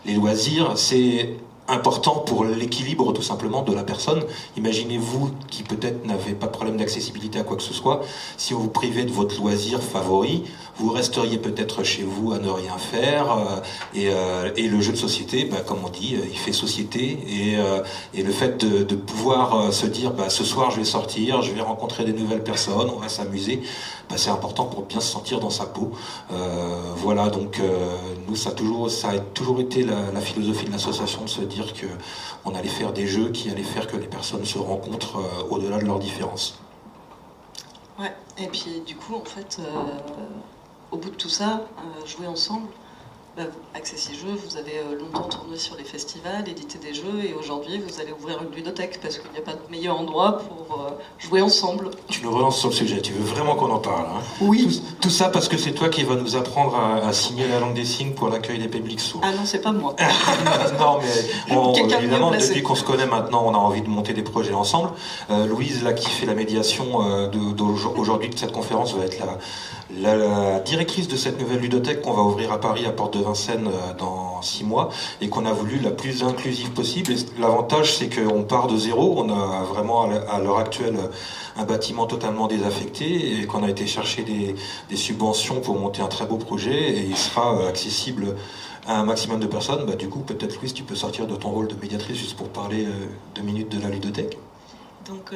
les loisirs, c'est important pour l'équilibre tout simplement de la personne. Imaginez-vous qui peut-être n'avez pas de problème d'accessibilité à quoi que ce soit, si on vous privait de votre loisir favori, vous resteriez peut-être chez vous à ne rien faire, et le jeu de société, comme on dit, il fait société, et le fait de pouvoir se dire ce soir je vais sortir, je vais rencontrer des nouvelles personnes, on va s'amuser, c'est important pour bien se sentir dans sa peau. Voilà, donc nous ça a toujours été la philosophie de l'association, de se dire que on allait faire des jeux qui allaient faire que les personnes se rencontrent au-delà de leurs différences. Ouais, et puis du coup en fait au bout de tout ça, jouer ensemble, Accessi-Jeux, vous avez longtemps tourné sur les festivals, édité des jeux, et aujourd'hui vous allez ouvrir une ludothèque parce qu'il n'y a pas de meilleur endroit pour jouer ensemble. Tu nous relances sur le sujet, tu veux vraiment qu'on en parle, hein? Oui. Tout ça parce que c'est toi qui vas nous apprendre à signer la langue des signes pour l'accueil des publics sourds. Ah non, c'est pas moi. Non, mais Quelqu'un de évidemment, mieux placé. depuis qu'on se connaît maintenant, on a envie de monter des projets ensemble. Louise, là, qui fait la médiation aujourd'hui de cette conférence, va être la directrice de cette nouvelle ludothèque qu'on va ouvrir à Paris, à Porte de Vincennes, dans 6 mois, et qu'on a voulu la plus inclusive possible. Et l'avantage, c'est qu'on part de zéro. On a vraiment, à l'heure actuelle, un bâtiment totalement désaffecté, et qu'on a été chercher des subventions pour monter un très beau projet, et il sera accessible à un maximum de personnes. Du coup, peut-être, Louise, tu peux sortir de ton rôle de médiatrice juste pour parler 2 minutes de la ludothèque. Donc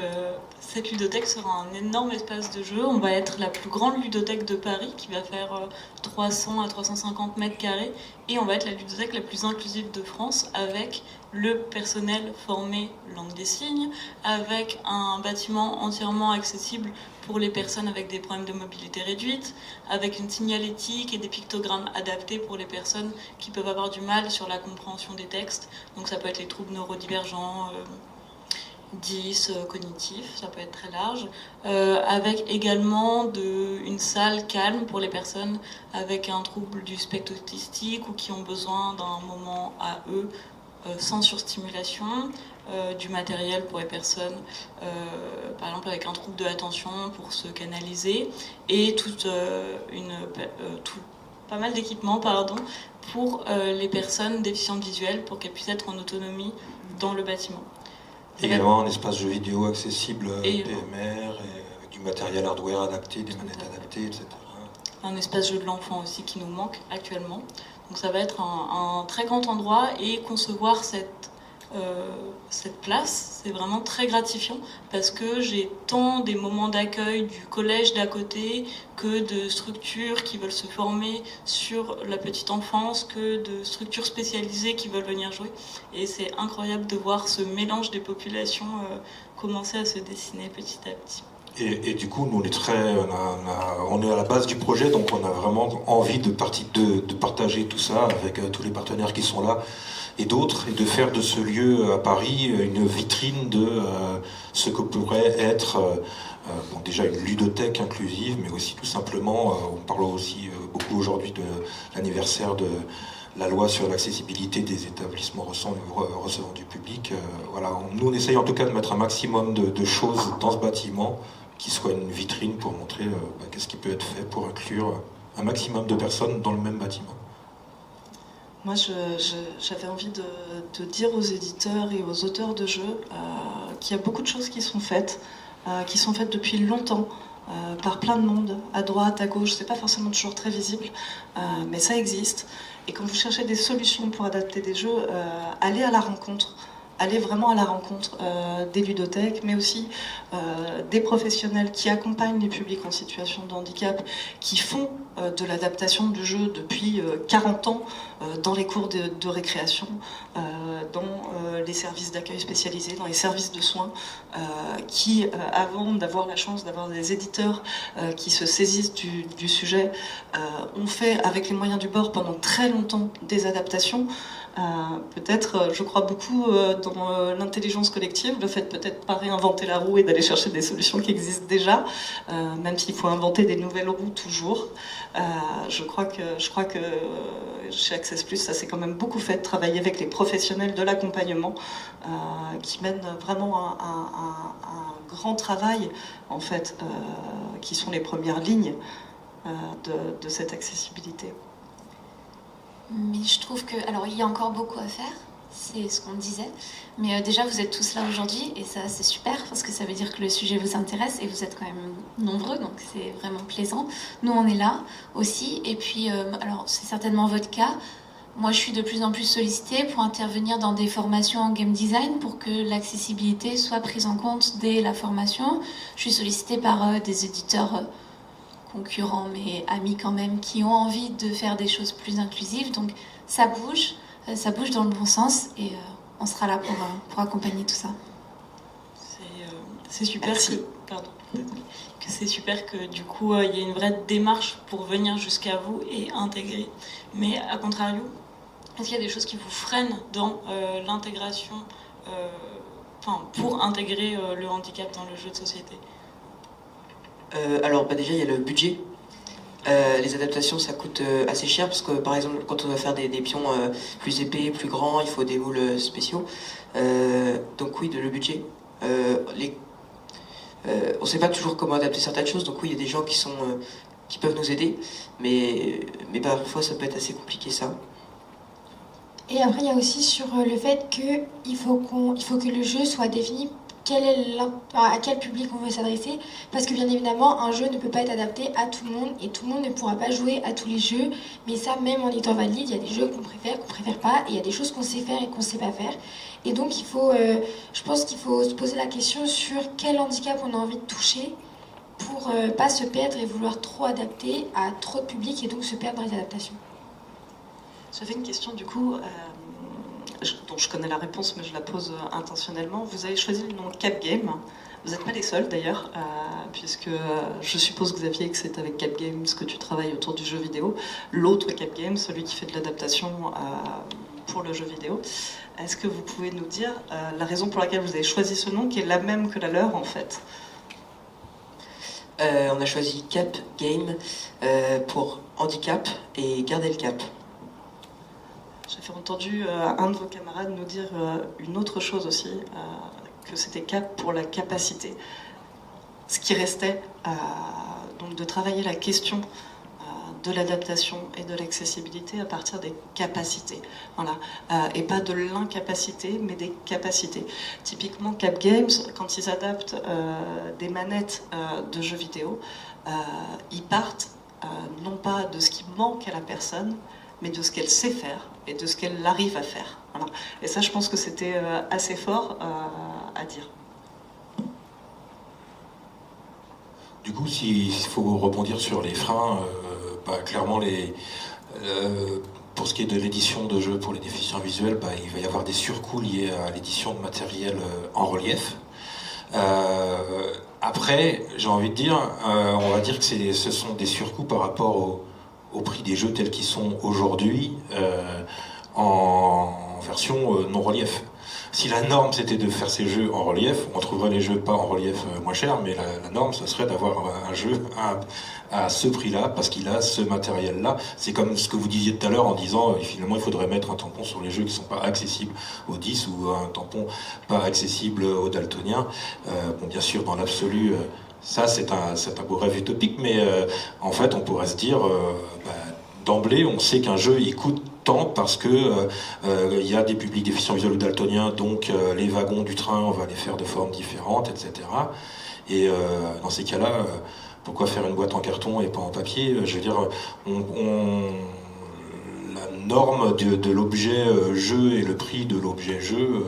cette ludothèque sera un énorme espace de jeu. On va être la plus grande ludothèque de Paris qui va faire 300 à 350 mètres carrés, et on va être la ludothèque la plus inclusive de France, avec le personnel formé langue des signes, avec un bâtiment entièrement accessible pour les personnes avec des problèmes de mobilité réduite, avec une signalétique et des pictogrammes adaptés pour les personnes qui peuvent avoir du mal sur la compréhension des textes. Donc ça peut être les troubles neurodivergents, 10 cognitifs, ça peut être très large, avec également une salle calme pour les personnes avec un trouble du spectre autistique ou qui ont besoin d'un moment à eux sans surstimulation, du matériel pour les personnes par exemple avec un trouble de l'attention pour se canaliser, et pas mal d'équipements pour les personnes déficientes visuelles pour qu'elles puissent être en autonomie dans le bâtiment. Également un espace jeux vidéo accessible PMR, avec du matériel hardware adapté, des manettes adaptées, etc. Un espace jeu de l'enfant aussi qui nous manque actuellement. Donc ça va être un très grand endroit, et concevoir cette place, c'est vraiment très gratifiant parce que j'ai tant des moments d'accueil du collège d'à côté que de structures qui veulent se former sur la petite enfance, que de structures spécialisées qui veulent venir jouer. Et c'est incroyable de voir ce mélange des populations commencer à se dessiner petit à petit. Et du coup, nous, on est à la base du projet, donc on a vraiment envie de partager tout ça avec tous les partenaires qui sont là et d'autres, et de faire de ce lieu à Paris une vitrine de ce que pourrait être déjà une ludothèque inclusive, mais aussi tout simplement, on parle aussi beaucoup aujourd'hui de l'anniversaire de la loi sur l'accessibilité des établissements recevant du public. Nous, on essaye en tout cas de mettre un maximum de choses dans ce bâtiment qui soit une vitrine pour montrer qu'est-ce qui peut être fait pour inclure un maximum de personnes dans le même bâtiment. Moi, j'avais envie de dire aux éditeurs et aux auteurs de jeux qu'il y a beaucoup de choses qui sont faites depuis longtemps, par plein de monde, à droite, à gauche. C'est pas forcément toujours très visible, mais ça existe. Et quand vous cherchez des solutions pour adapter des jeux, allez à la rencontre. Aller vraiment à la rencontre des ludothèques, mais aussi des professionnels qui accompagnent les publics en situation de handicap, qui font de l'adaptation du jeu depuis 40 ans dans les cours de récréation, dans les services d'accueil spécialisés, dans les services de soins, qui, avant d'avoir la chance d'avoir des éditeurs qui se saisissent du sujet, ont fait avec les moyens du bord pendant très longtemps des adaptations. Peut-être, je crois beaucoup dans l'intelligence collective, le fait peut-être pas réinventer la roue et d'aller chercher des solutions qui existent déjà, même s'il faut inventer des nouvelles roues toujours. Je crois que chez Access Plus, ça s'est quand même beaucoup fait de travailler avec les professionnels de l'accompagnement qui mènent vraiment un grand travail, en fait, qui sont les premières lignes de cette accessibilité. Mais je trouve que, alors il y a encore beaucoup à faire, c'est ce qu'on disait, mais déjà vous êtes tous là aujourd'hui, et ça c'est super parce que ça veut dire que le sujet vous intéresse, et vous êtes quand même nombreux, donc c'est vraiment plaisant. Nous on est là aussi, et puis alors c'est certainement votre cas. Moi je suis de plus en plus sollicitée pour intervenir dans des formations en game design pour que l'accessibilité soit prise en compte dès la formation. Je suis sollicitée par des éditeurs concurrents mais amis quand même, qui ont envie de faire des choses plus inclusives, donc ça bouge dans le bon sens, et on sera là pour accompagner tout ça. C'est super. Merci. Pardon. que c'est super que du coup il y ait une vraie démarche pour venir jusqu'à vous et intégrer. Mais à contrario, est-ce qu'il y a des choses qui vous freinent dans l'intégration, pour intégrer le handicap dans le jeu de société? Alors déjà il y a le budget. Les adaptations ça coûte assez cher parce que par exemple quand on va faire des pions plus épais, plus grands, il faut des moules spéciaux. Donc oui, le budget. On ne sait pas toujours comment adapter certaines choses, donc oui, il y a des gens qui peuvent nous aider, mais parfois ça peut être assez compliqué ça. Et après, il y a aussi sur le fait qu'il faut que le jeu soit défini à quel public on veut s'adresser, parce que bien évidemment, un jeu ne peut pas être adapté à tout le monde, et tout le monde ne pourra pas jouer à tous les jeux, mais ça, même en étant valide, il y a des jeux qu'on préfère pas, et il y a des choses qu'on sait faire et qu'on sait pas faire. Et donc, je pense qu'il faut se poser la question sur quel handicap on a envie de toucher, pour pas se perdre et vouloir trop adapter à trop de public, et donc se perdre dans les adaptations. J'avais une question du coup, dont je connais la réponse mais je la pose intentionnellement. Vous avez choisi le nom Cap Game. Vous n'êtes pas les seuls d'ailleurs, puisque je suppose Xavier que c'est avec Cap Games que tu travailles autour du jeu vidéo. L'autre Cap Game, celui qui fait de l'adaptation pour le jeu vidéo. Est-ce que vous pouvez nous dire la raison pour laquelle vous avez choisi ce nom qui est la même que la leur en fait? On a choisi Cap Game pour handicap et garder le cap. J'avais entendu un de vos camarades nous dire une autre chose aussi, que c'était cap pour la capacité. Ce qui restait, donc de travailler la question de l'adaptation et de l'accessibilité à partir des capacités. Voilà. Et pas de l'incapacité, mais des capacités. Typiquement, Cap Games, quand ils adaptent des manettes de jeux vidéo, ils partent non pas de ce qui manque à la personne, mais de ce qu'elle sait faire et de ce qu'elle arrive à faire. Voilà. Et ça, je pense que c'était assez fort à dire. Du coup, s'il faut rebondir sur les freins, clairement, pour ce qui est de l'édition de jeux pour les déficients visuels, il va y avoir des surcoûts liés à l'édition de matériel en relief. Après, j'ai envie de dire, on va dire que ce sont des surcoûts par rapport au prix des jeux tels qu'ils sont aujourd'hui en version non relief. Si la norme c'était de faire ces jeux en relief, on trouverait les jeux pas en relief moins cher, mais la norme ce serait d'avoir un jeu à ce prix-là parce qu'il a ce matériel-là. C'est comme ce que vous disiez tout à l'heure en disant finalement il faudrait mettre un tampon sur les jeux qui sont pas accessibles aux 10 ou un tampon pas accessible aux daltoniens. Bon, bien sûr, dans l'absolu, ça c'est un beau rêve utopique, mais en fait on pourrait se dire d'emblée on sait qu'un jeu il coûte tant parce que il y a des publics déficients visuels ou daltoniens, donc les wagons du train on va les faire de formes différentes, etc. Et dans ces cas-là, pourquoi faire une boîte en carton et pas en papier? Je veux dire, la norme de l'objet jeu et le prix de l'objet jeu,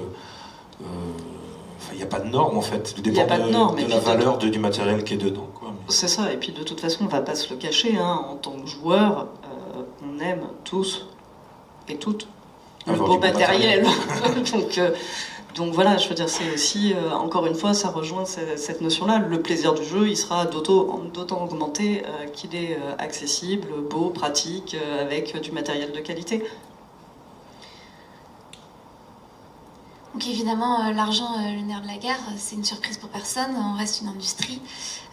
il n'y a pas de norme en fait. Tout dépend de la valeur du matériel qui est dedans. C'est ça, et puis de toute façon, on ne va pas se le cacher, hein, en tant que joueur, on aime tous et toutes le beau matériel. Donc voilà, je veux dire, c'est aussi, encore une fois, ça rejoint cette notion-là. Le plaisir du jeu, il sera d'autant augmenté qu'il est accessible, beau, pratique, avec du matériel de qualité. Donc évidemment, l'argent, le nerf de la guerre, c'est une surprise pour personne, on reste une industrie.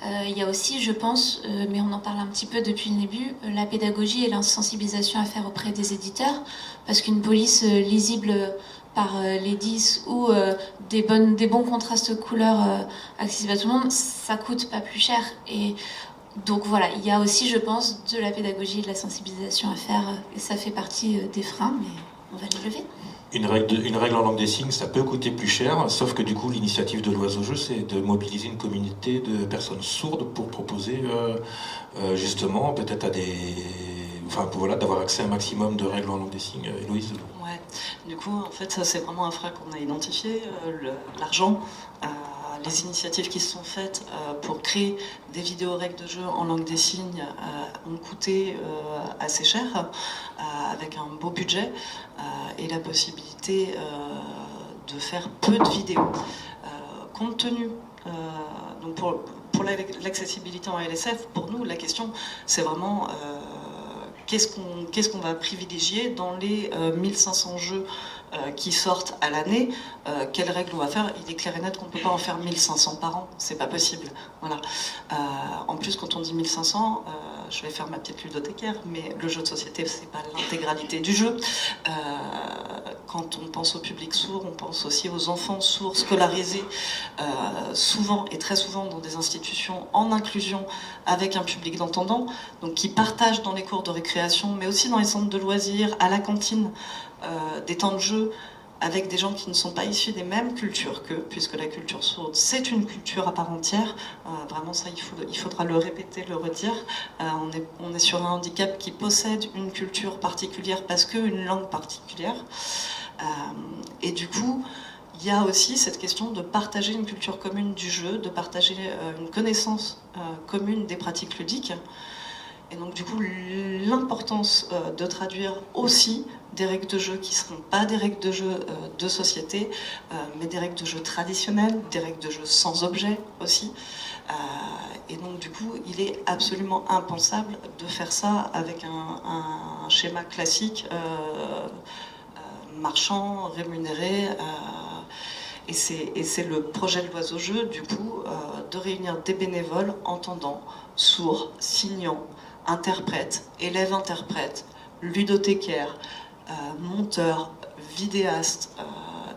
Il y a aussi, je pense, mais on en parle un petit peu depuis le début, la pédagogie et l'insensibilisation à faire auprès des éditeurs, parce qu'une police lisible par les 10 ou des bons contrastes couleurs accessibles à tout le monde, ça coûte pas plus cher. Et donc voilà, il y a aussi, je pense, de la pédagogie et de la sensibilisation à faire, et ça fait partie des freins, mais on va les lever. Une règle en langue des signes, ça peut coûter plus cher, sauf que du coup, l'initiative de l'Oiseau Jeu, c'est de mobiliser une communauté de personnes sourdes pour proposer justement peut-être d'avoir accès à un maximum de règles en langue des signes. Héloïse? Ouais, du coup, en fait, ça c'est vraiment un frein qu'on a identifié, l'argent. Les initiatives qui se sont faites pour créer des vidéos règles de jeu en langue des signes ont coûté assez cher, avec un beau budget et la possibilité de faire peu de vidéos. Compte tenu, donc pour l'accessibilité en LSF, pour nous, la question, c'est vraiment qu'est-ce qu'on va privilégier dans les 1500 jeux qui sortent à l'année, quelles règles on va faire. Il est clair et net qu'on ne peut pas en faire 1500 par an, c'est pas possible. Voilà. En plus, quand on dit 1500, je vais faire ma petite ludothécaire, mais le jeu de société, c'est pas l'intégralité du jeu. Quand on pense au public sourd, on pense aussi aux enfants sourds scolarisés, souvent et très souvent dans des institutions en inclusion avec un public d'entendants, donc qui partagent dans les cours de récréation, mais aussi dans les centres de loisirs, à la cantine, des temps de jeu avec des gens qui ne sont pas issus des mêmes cultures qu'eux, puisque la culture sourde, c'est une culture à part entière. Vraiment, ça, il faudra le répéter, le redire. On est sur un handicap qui possède une culture particulière parce qu'une langue particulière. Et du coup, il y a aussi cette question de partager une culture commune du jeu, de partager une connaissance commune des pratiques ludiques. Et donc, du coup, l'importance de traduire aussi des règles de jeu qui ne seront pas des règles de jeu de société, mais des règles de jeu traditionnelles, des règles de jeu sans objet aussi. Et donc, du coup, il est absolument impensable de faire ça avec un schéma classique marchand, rémunéré. Et c'est le projet de l'Oiseau-Jeu, du coup, de réunir des bénévoles entendants, sourds, signants, interprètes, élèves-interprètes, ludothécaires, monteurs, vidéastes,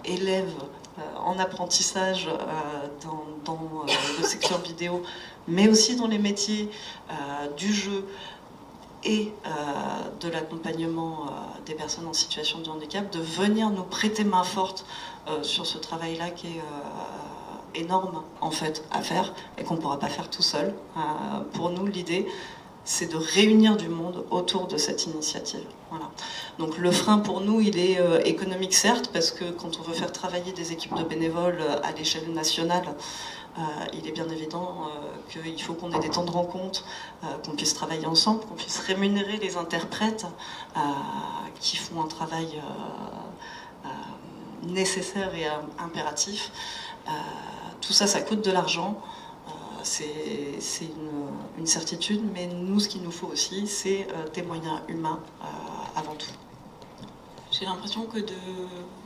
élèves en apprentissage dans le secteur vidéo, mais aussi dans les métiers du jeu et de l'accompagnement des personnes en situation de handicap, de venir nous prêter main forte sur ce travail-là qui est énorme en fait à faire et qu'on ne pourra pas faire tout seul. Pour nous, l'idée, c'est de réunir du monde autour de cette initiative. Voilà. Donc le frein pour nous, il est économique certes, parce que quand on veut faire travailler des équipes de bénévoles à l'échelle nationale, il est bien évident qu'il faut qu'on ait des temps de rencontre, qu'on puisse travailler ensemble, qu'on puisse rémunérer les interprètes qui font un travail nécessaire et impératif. Tout ça, ça coûte de l'argent. C'est une certitude, mais nous, ce qu'il nous faut aussi, c'est des moyens humains avant tout. J'ai l'impression que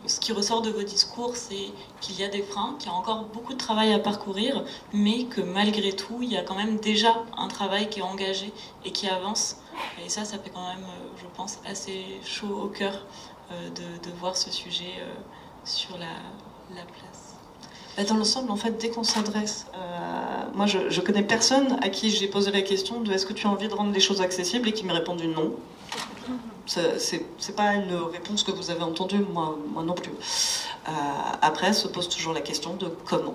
ce qui ressort de vos discours, c'est qu'il y a des freins, qu'il y a encore beaucoup de travail à parcourir, mais que malgré tout, il y a quand même déjà un travail qui est engagé et qui avance. Et ça fait quand même, je pense, assez chaud au cœur de voir ce sujet sur la place. Dans l'ensemble, en fait, dès qu'on s'adresse, moi je connais personne à qui j'ai posé la question de est-ce que tu as envie de rendre les choses accessibles et qui m'ait répondu non. C'est pas une réponse que vous avez entendue, moi non plus. Après, se pose toujours la question de comment.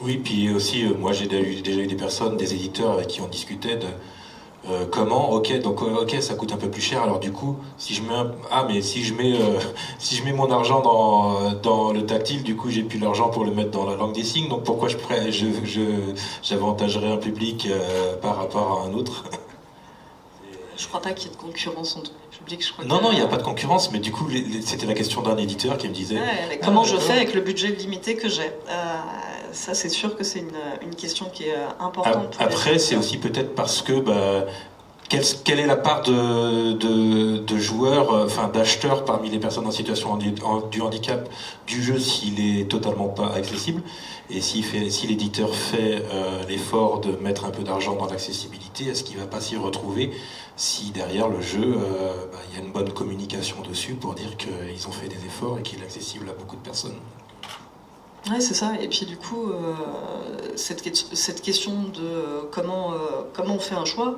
Oui, puis aussi, moi j'ai déjà eu des personnes, des éditeurs avec qui on discutait de comment, ok, ça coûte un peu plus cher, alors du coup, si je mets mon argent dans le tactile, du coup j'ai plus l'argent pour le mettre dans la langue des signes, donc pourquoi j'avantagerais un public par rapport à un autre? Je crois pas qu'il y ait de concurrence entre les publics. Non, il n'y a pas de concurrence, mais du coup, c'était la question d'un éditeur qui me disait... comment je fais avec le budget limité que j'ai ça, c'est sûr que c'est une question qui est importante. Après, c'est aussi peut-être parce que... quelle est la part de joueurs, d'acheteurs parmi les personnes en situation du handicap du jeu s'il est totalement pas accessible, et si l'éditeur fait l'effort de mettre un peu d'argent dans l'accessibilité, est-ce qu'il ne va pas s'y retrouver si derrière le jeu, il y a une bonne communication dessus pour dire qu'ils ont fait des efforts et qu'il est accessible à beaucoup de personnes? Oui, c'est ça. Et puis du coup, cette question de comment on fait un choix,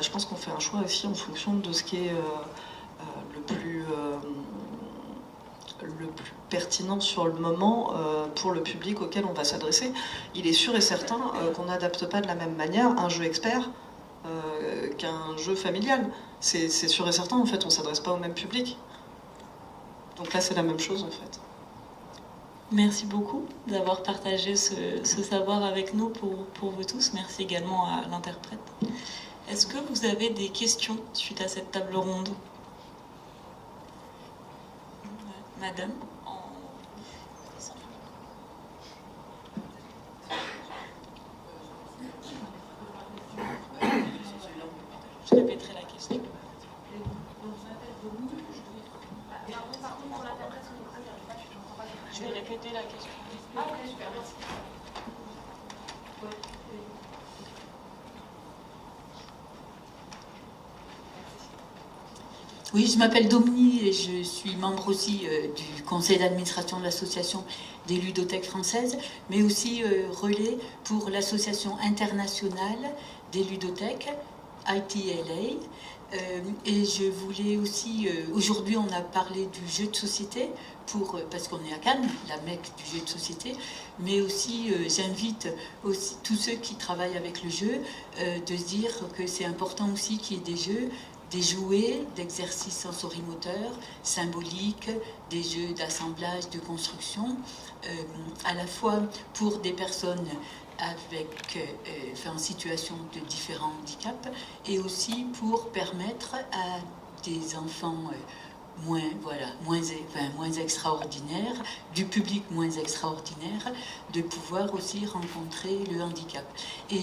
je pense qu'on fait un choix aussi en fonction de ce qui est le plus pertinent sur le moment pour le public auquel on va s'adresser. Il est sûr et certain qu'on n'adapte pas de la même manière un jeu expert qu'un jeu familial. C'est sûr et certain, en fait, on ne s'adresse pas au même public. Donc là, c'est la même chose, en fait. Merci beaucoup d'avoir partagé ce savoir avec nous pour vous tous. Merci également à l'interprète. Est-ce que vous avez des questions suite à cette table ronde? Madame, Je vais répéter la question. Ah, ok, super, merci. Oui, je m'appelle Dominique et je suis membre aussi du conseil d'administration de l'association des ludothèques françaises, mais aussi relais pour l'association internationale des ludothèques, ITLA. Et je voulais aussi, aujourd'hui on a parlé du jeu de société, parce qu'on est à Cannes, la Mecque du jeu de société, mais aussi j'invite aussi tous ceux qui travaillent avec le jeu de se dire que c'est important aussi qu'il y ait des jeux, des jouets d'exercices sensorimoteurs, symboliques, des jeux d'assemblage, de construction, à la fois pour des personnes en situation de différents handicaps, et aussi pour permettre à des enfants moins extraordinaires, du public moins extraordinaire, de pouvoir aussi rencontrer le handicap. Et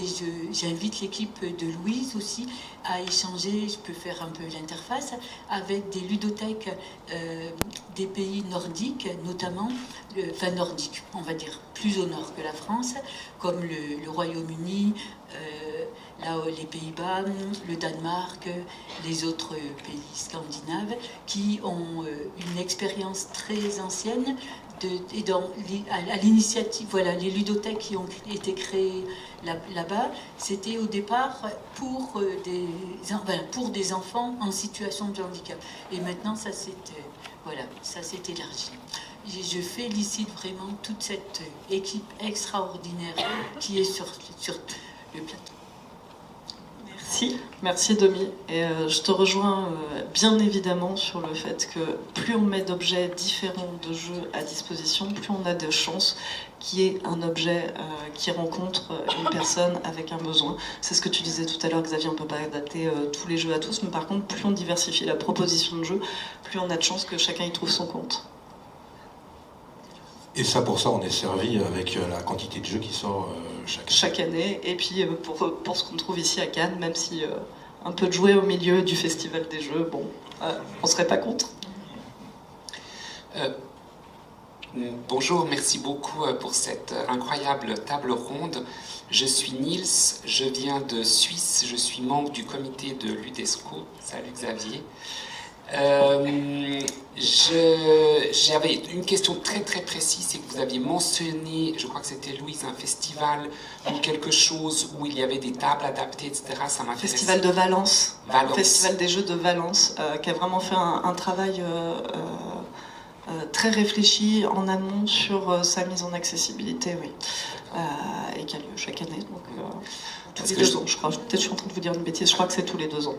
j'invite l'équipe de Louise aussi à échanger, je peux faire un peu l'interface, avec des ludothèques des pays nordiques, notamment, nordiques, on va dire, plus au nord que la France, comme le Royaume-Uni, les Pays-Bas, le Danemark, les autres pays scandinaves, qui ont une expérience très ancienne à l'initiative, voilà, les ludothèques qui ont été créées là-bas, c'était au départ pour des enfants en situation de handicap. Et maintenant, ça s'est élargi. Je félicite vraiment toute cette équipe extraordinaire qui est sur le plateau. Merci Domi. Et je te rejoins bien évidemment sur le fait que plus on met d'objets différents de jeux à disposition, plus on a de chances qu'il y ait un objet qui rencontre une personne avec un besoin. C'est ce que tu disais tout à l'heure, Xavier, on ne peut pas adapter tous les jeux à tous, mais par contre, plus on diversifie la proposition de jeu, plus on a de chances que chacun y trouve son compte. Et ça, pour ça, on est servi avec la quantité de jeux qui sort chaque année. Et puis pour ce qu'on trouve ici à Cannes, même si un peu de jouer au milieu du festival des jeux, bon, on serait pas contre. Bonjour, merci beaucoup pour cette incroyable table ronde. Je suis Niels, je viens de Suisse, je suis membre du comité de l'UDESCO. Salut Xavier. J'avais une question très très précise, c'est que vous aviez mentionné, je crois que c'était Louise, un festival ou quelque chose où il y avait des tables adaptées, etc. Ça m'intéresse. Festival de Valence. Festival des Jeux de Valence, qui a vraiment fait un travail très réfléchi en amont sur sa mise en accessibilité, oui, et qui a lieu chaque année. Donc, tous les 2 ans, je crois. Peut-être je suis en train de vous dire une bêtise, je crois que c'est tous les 2 ans.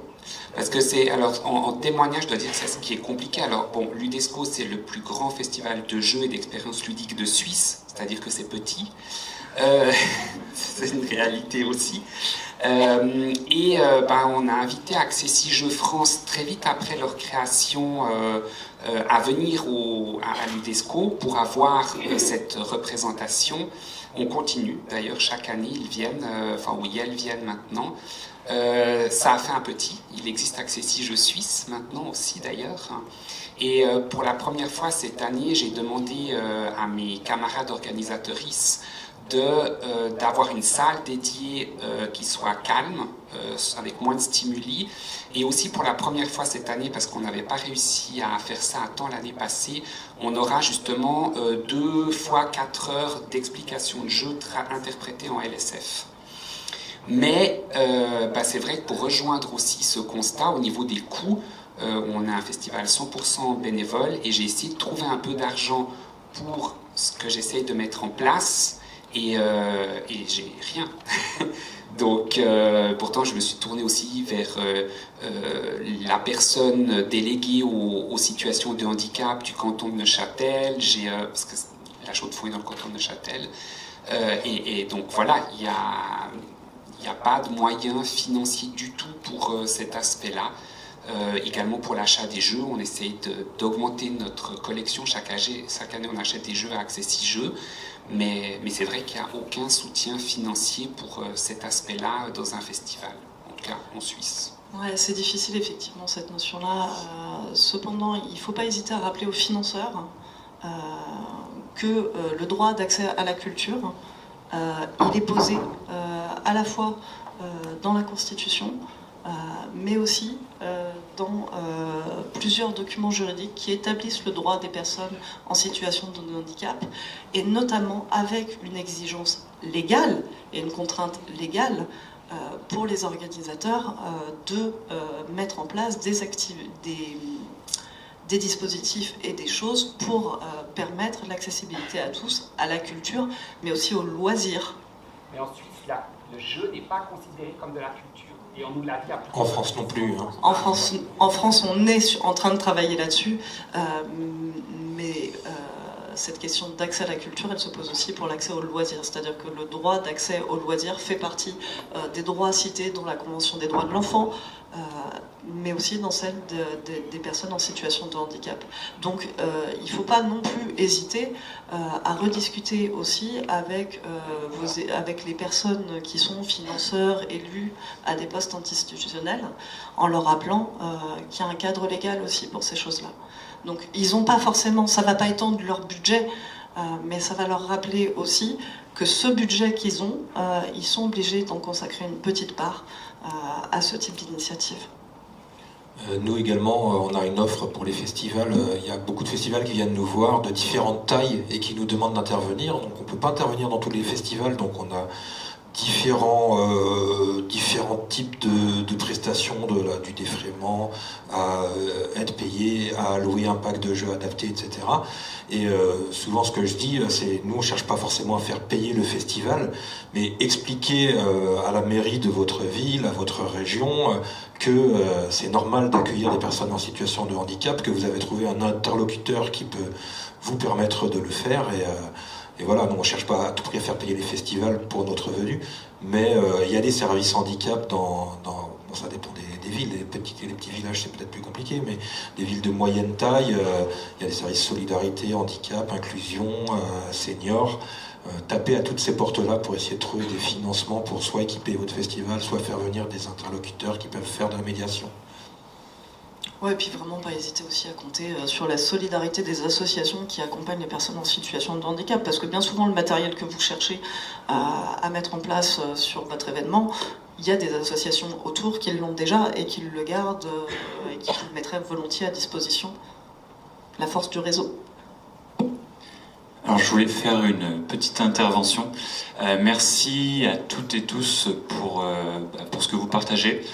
Parce que c'est, alors en témoignage, je dois dire que c'est ce qui est compliqué. Alors bon, l'UDESCO, c'est le plus grand festival de jeux et d'expériences ludiques de Suisse, c'est-à-dire que c'est petit. C'est une réalité aussi. On a invité Accessi Jeux France très vite après leur création à venir à l'UDESCO pour avoir cette représentation. On continue, d'ailleurs chaque année ils viennent, elles viennent maintenant. Ça a fait un petit, il existe Accessi Jeux Suisse maintenant aussi d'ailleurs. Et pour la première fois cette année, j'ai demandé à mes camarades organisatrices d'avoir une salle dédiée qui soit calme, avec moins de stimuli. Et aussi pour la première fois cette année, parce qu'on n'avait pas réussi à faire ça à temps l'année passée, on aura justement 2 fois 4 heures d'explication de jeu interprétées en LSF. Mais c'est vrai que pour rejoindre aussi ce constat, au niveau des coûts, on a un festival 100% bénévole et j'ai essayé de trouver un peu d'argent pour ce que j'essaye de mettre en place. Et j'ai rien. Donc, pourtant, je me suis tourné aussi vers la personne déléguée aux situations de handicap du canton de Neuchâtel, parce que la Chaux-de-Fonds est dans le canton de Neuchâtel. Et donc, voilà, il n'y a pas de moyens financiers du tout pour cet aspect-là. Également pour l'achat des jeux, on essaye d'augmenter notre collection. Chaque année, on achète des jeux à Accessi Jeux. Mais c'est vrai qu'il n'y a aucun soutien financier pour cet aspect-là dans un festival, en tout cas en Suisse. Ouais, c'est difficile effectivement cette notion-là. Cependant, il ne faut pas hésiter à rappeler aux financeurs que le droit d'accès à la culture, il est posé à la fois dans la Constitution, mais aussi dans plusieurs documents juridiques qui établissent le droit des personnes en situation de handicap, et notamment avec une exigence légale et une contrainte légale pour les organisateurs de mettre en place des dispositifs et des choses pour permettre l'accessibilité à tous, à la culture, mais aussi aux loisirs. Mais en Suisse, le jeu n'est pas considéré comme de la culture. Et on nous l'a dit à En France non plus. Hein. En France, on est en train de travailler là-dessus, mais cette question d'accès à la culture, elle se pose aussi pour l'accès aux loisirs. C'est-à-dire que le droit d'accès aux loisirs fait partie des droits cités dans la Convention des droits de l'enfant, mais aussi dans celle des personnes en situation de handicap. Donc il ne faut pas non plus hésiter à rediscuter aussi avec les personnes qui sont financeurs, élus à des postes institutionnels, en leur rappelant qu'il y a un cadre légal aussi pour ces choses-là. Donc ils n'ont pas forcément, ça ne va pas étendre leur budget, mais ça va leur rappeler aussi que ce budget qu'ils ont, ils sont obligés d'en consacrer une petite part à ce type d'initiative. Nous également, on a une offre pour les festivals. Il y a beaucoup de festivals qui viennent nous voir de différentes tailles et qui nous demandent d'intervenir. Donc on ne peut pas intervenir dans tous les festivals, donc on a différents types de prestations, du défraiement à être payé, à louer un pack de jeux adaptés, etc. Et souvent ce que je dis, c'est nous on cherche pas forcément à faire payer le festival, mais expliquer à la mairie de votre ville, à votre région, que c'est normal d'accueillir des personnes en situation de handicap, que vous avez trouvé un interlocuteur qui peut vous permettre de le faire. Et voilà, nous on ne cherche pas à tout prix à faire payer les festivals pour notre venue, mais il y a des services handicap bon, ça dépend des villes, les petits villages c'est peut-être plus compliqué, mais des villes de moyenne taille, il y a des services solidarité, handicap, inclusion, seniors. Tapez à toutes ces portes-là pour essayer de trouver des financements pour soit équiper votre festival, soit faire venir des interlocuteurs qui peuvent faire de la médiation. Ouais, et puis vraiment pas hésiter aussi à compter sur la solidarité des associations qui accompagnent les personnes en situation de handicap, parce que bien souvent le matériel que vous cherchez à mettre en place sur votre événement, il y a des associations autour qui l'ont déjà et qui le gardent et qui le mettraient volontiers à disposition. La force du réseau. Alors je voulais faire une petite intervention. Merci à toutes et tous pour ce que vous partagez.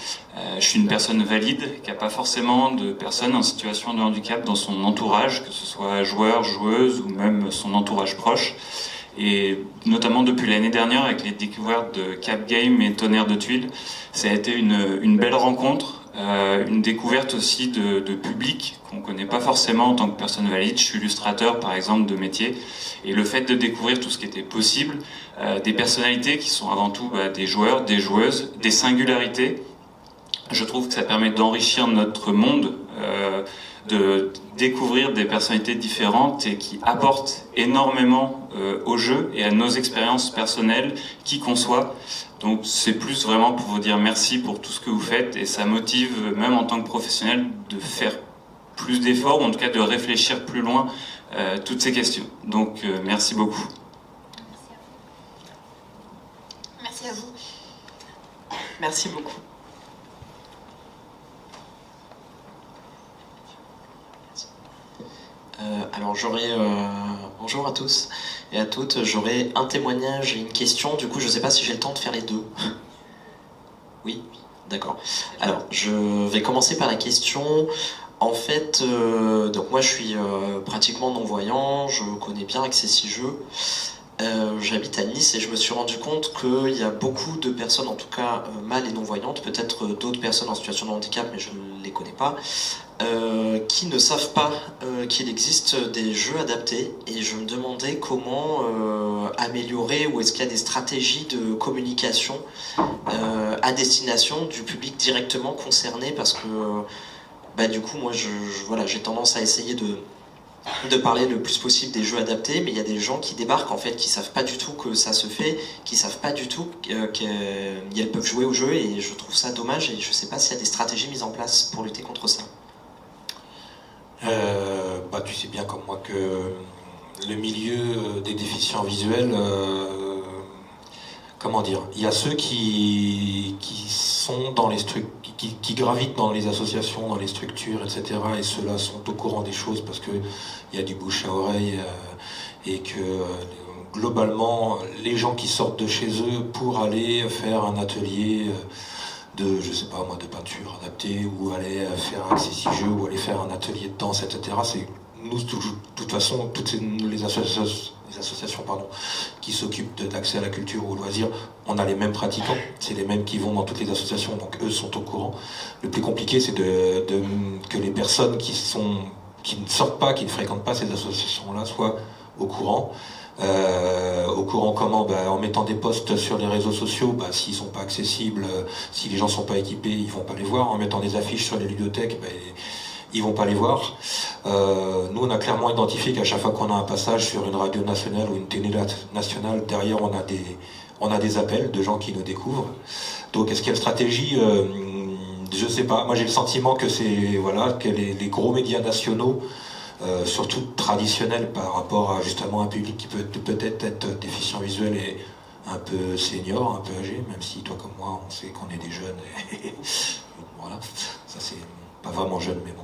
Je suis une personne valide qui n'a pas forcément de personnes en situation de handicap dans son entourage, que ce soit joueur, joueuse ou même son entourage proche. Et notamment depuis l'année dernière avec les découvertes de Cap Game et Tonnerre de Tuiles, ça a été une belle rencontre. Une découverte aussi de public qu'on ne connaît pas forcément en tant que personne valide. Je suis illustrateur par exemple de métier, et le fait de découvrir tout ce qui était possible, des personnalités qui sont avant tout des joueurs, des joueuses, des singularités, je trouve que ça permet d'enrichir notre monde, de découvrir des personnalités différentes et qui apportent énormément au jeu et à nos expériences personnelles, qui qu'on soit. Donc c'est plus vraiment pour vous dire merci pour tout ce que vous faites, et ça motive même en tant que professionnel de faire plus d'efforts, ou en tout cas de réfléchir plus loin toutes ces questions. Donc merci beaucoup. Merci à vous. Merci beaucoup. Alors bonjour à tous et à toutes, j'aurais un témoignage et une question, du coup je ne sais pas si j'ai le temps de faire les deux. Oui, d'accord. Alors je vais commencer par la question. En fait, donc moi je suis pratiquement non-voyant, je connais bien Accessi-Jeux. J'habite à Nice et je me suis rendu compte qu'il y a beaucoup de personnes, en tout cas mâles et non-voyantes, peut-être d'autres personnes en situation de handicap, mais je ne les connais pas, qui ne savent pas qu'il existe des jeux adaptés, et je me demandais comment améliorer, ou est-ce qu'il y a des stratégies de communication à destination du public directement concerné, parce que du coup moi voilà, j'ai tendance à essayer de parler le plus possible des jeux adaptés, mais il y a des gens qui débarquent en fait, qui savent pas du tout que ça se fait, qui savent pas du tout qu'elles peuvent jouer au jeu, et je trouve ça dommage, et je sais pas s'il y a des stratégies mises en place pour lutter contre ça. Tu sais bien comme moi que le milieu des déficients visuels, comment dire, il y a ceux qui sont dans les qui gravitent dans les associations, dans les structures, etc. Et ceux-là sont au courant des choses parce que il y a du bouche à oreille et que globalement, les gens qui sortent de chez eux pour aller faire un atelier de, je sais pas moi, de peinture adaptée, ou aller faire un accessi-jeu, ou aller faire un atelier de danse, etc. C'est nous, de toute façon, toutes les associations qui s'occupent d'accès à la culture ou au loisir, on a les mêmes pratiquants, c'est les mêmes qui vont dans toutes les associations, donc eux sont au courant. Le plus compliqué, c'est que les personnes qui ne sortent pas, qui ne fréquentent pas ces associations-là, soient au courant. Au courant comment? En mettant des posts sur les réseaux sociaux, s'ils sont pas accessibles, si les gens sont pas équipés, ils vont pas les voir. En mettant des affiches sur les ludothèques, ils vont pas les voir. Nous, on a clairement identifié qu'à chaque fois qu'on a un passage sur une radio nationale ou une télé nationale, derrière on a des appels de gens qui nous découvrent. Donc est-ce qu'il y a une stratégie? Je sais pas. Moi j'ai le sentiment que que les gros médias nationaux, surtout traditionnels par rapport à justement un public qui peut peut-être être déficient visuel et un peu senior, un peu âgé, même si toi comme moi on sait qu'on est des jeunes. Voilà, ça c'est pas vraiment jeune, mais bon.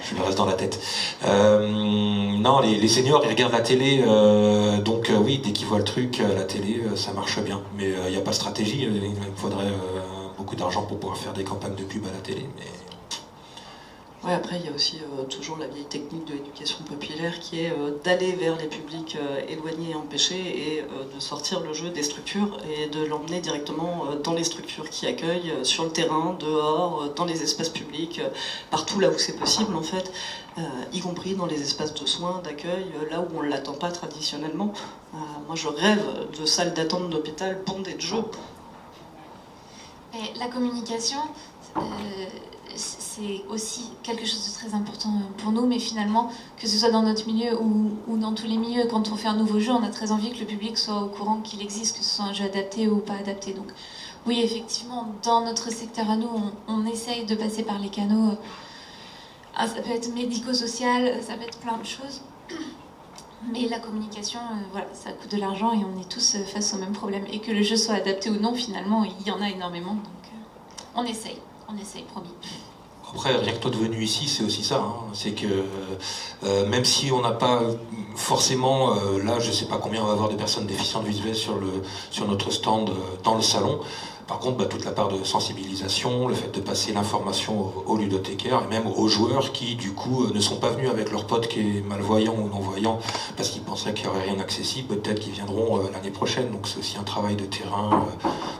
Je me reste dans la tête. Non, les seniors, ils regardent la télé, donc oui, dès qu'ils voient le truc, la télé, ça marche bien. Mais il n'y a pas de stratégie, il faudrait beaucoup d'argent pour pouvoir faire des campagnes de pub à la télé. Mais... Ouais, après, il y a aussi toujours la vieille technique de l'éducation populaire qui est d'aller vers les publics éloignés et empêchés et de sortir le jeu des structures et de l'emmener directement dans les structures qui accueillent, sur le terrain, dehors, dans les espaces publics, partout là où c'est possible en fait, y compris dans les espaces de soins, d'accueil, là où on ne l'attend pas traditionnellement. Moi, je rêve de salles d'attente d'hôpital bondées de jeux. Et la communication, c'est aussi quelque chose de très important pour nous, mais finalement, que ce soit dans notre milieu ou dans tous les milieux, quand on fait un nouveau jeu, on a très envie que le public soit au courant qu'il existe, que ce soit un jeu adapté ou pas adapté. Donc oui, effectivement, dans notre secteur à nous, on essaye de passer par les canaux. Ça peut être médico-social, ça peut être plein de choses. Mais la communication, voilà, ça coûte de l'argent et on est tous face au même problème. Et que le jeu soit adapté ou non, finalement, il y en a énormément. Donc on essaye, promis. Après, rien que toi de venu ici, c'est aussi ça. C'est que même si on n'a pas forcément, là, je sais pas combien on va avoir de personnes déficientes visuelles sur notre stand dans le salon. Par contre, toute la part de sensibilisation, le fait de passer l'information aux ludothécaires et même aux joueurs qui, du coup, ne sont pas venus avec leur pote qui est malvoyant ou non-voyant parce qu'ils pensaient qu'il n'y aurait rien d'accessible, peut-être qu'ils viendront l'année prochaine. Donc c'est aussi un travail de terrain,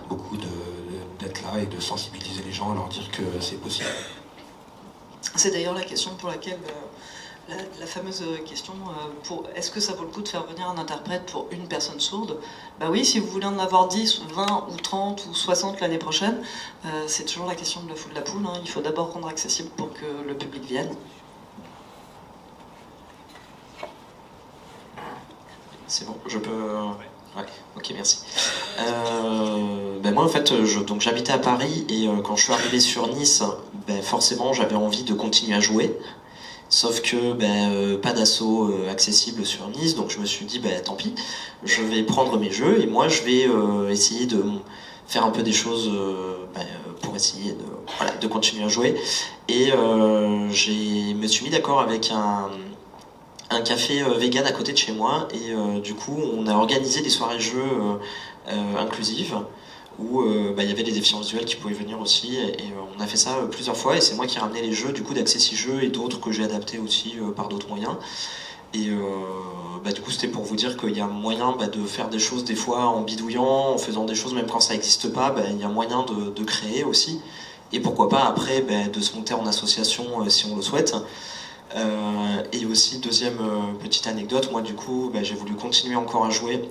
beaucoup d'être là et de sensibiliser les gens, leur dire que c'est possible. C'est d'ailleurs la question pour laquelle, la fameuse question, est-ce que ça vaut le coup de faire venir un interprète pour une personne sourde? Oui, si vous voulez en avoir 10, 20 ou 30 ou 60 l'année prochaine, c'est toujours la question de l'œuf ou de la poule. Il faut d'abord rendre accessible pour que le public vienne. C'est bon, je peux... Ouais, ok, merci. Moi, en fait, donc j'habitais à Paris et quand je suis arrivé sur Nice, forcément, j'avais envie de continuer à jouer. Sauf que pas d'assaut accessible sur Nice, donc je me suis dit, tant pis, je vais prendre mes jeux et moi, je vais essayer de faire un peu des choses pour essayer de continuer à jouer. Et je me suis mis d'accord avec un café vegan à côté de chez moi et du coup on a organisé des soirées jeux inclusives où il y avait des déficients visuels qui pouvaient venir aussi et on a fait ça plusieurs fois et c'est moi qui ai ramené les jeux du coup d'accessi-jeux et d'autres que j'ai adaptés aussi par d'autres moyens et du coup c'était pour vous dire qu'il y a moyen de faire des choses des fois en bidouillant, en faisant des choses même quand ça n'existe pas, il y a moyen de créer aussi et pourquoi pas après de se monter en association si on le souhaite. Et aussi deuxième petite anecdote, moi du coup j'ai voulu continuer encore à jouer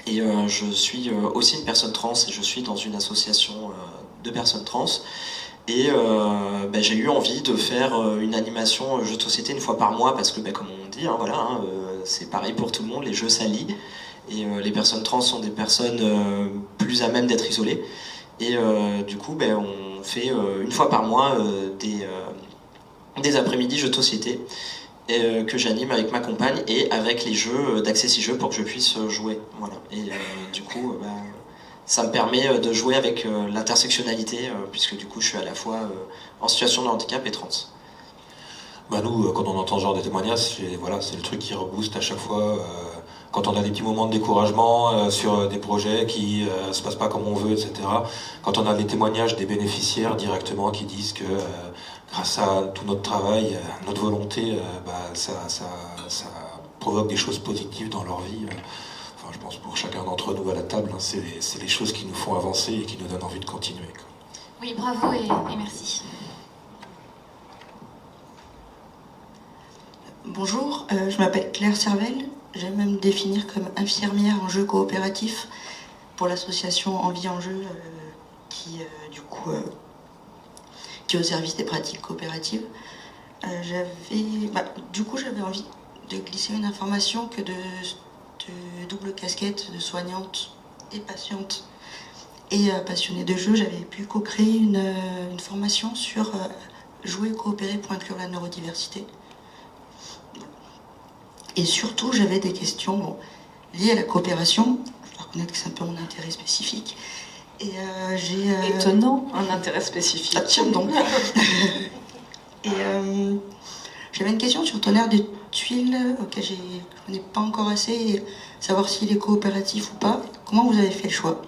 et je suis aussi une personne trans et je suis dans une association de personnes trans Et j'ai eu envie de faire une animation jeu de société une fois par mois parce que comme on dit, c'est pareil pour tout le monde, les jeux ça lie. Et les personnes trans sont des personnes plus à même d'être isolées. Et du coup, on fait une fois par mois des après-midi jeux de société que j'anime avec ma compagne et avec les jeux d'Accessi-Jeux pour que je puisse jouer. Voilà. Et du coup, ça me permet de jouer avec l'intersectionnalité puisque du coup, je suis à la fois en situation de handicap et trans. Nous, quand on entend ce genre de témoignages, c'est le truc qui rebooste à chaque fois. Quand on a des petits moments de découragement sur des projets qui se passent pas comme on veut, etc. Quand on a les témoignages des bénéficiaires directement qui disent que grâce à tout notre travail, notre volonté, ça provoque des choses positives dans leur vie. Je pense pour chacun d'entre nous à la table, c'est les choses qui nous font avancer et qui nous donnent envie de continuer. Oui, bravo et merci. Bonjour, je m'appelle Claire Servel. J'aime me définir comme infirmière en jeu coopératif pour l'association Envie en jeu qui est au service des pratiques coopératives. J'avais envie de glisser une information que de double casquette de soignante et patiente et passionnée de jeu, j'avais pu co-créer une formation sur jouer et coopérer pour inclure la neurodiversité. Et surtout, j'avais des questions liées à la coopération. Je dois reconnaître que c'est un peu mon intérêt spécifique. Et étonnant, un intérêt spécifique. Ah, tiens donc. Et j'avais une question sur Tonnerre des Tuiles, auquel je ne connais pas encore assez, et savoir s'il est coopératif ou pas. Comment vous avez fait le choix?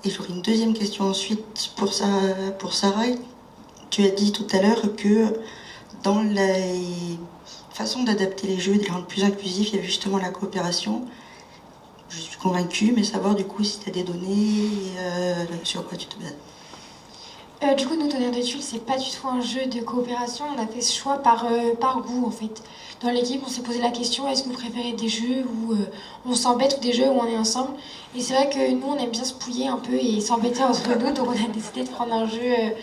Et j'aurais une deuxième question ensuite pour Sarah. Tu as dit tout à l'heure que dans la façon d'adapter les jeux et de les rendre plus inclusifs, il y avait justement la coopération. Je suis convaincue, mais savoir du coup si tu as des données sur quoi tu te bases. Du coup, nous, Tonnerre de Tuiles, c'est pas du tout un jeu de coopération. On a fait ce choix par goût, en fait. Dans l'équipe, on s'est posé la question, est-ce que vous préférez des jeux où on s'embête ou des jeux où on est ensemble? Et c'est vrai que nous, on aime bien se pouiller un peu et s'embêter entre nous, donc on a décidé de prendre un jeu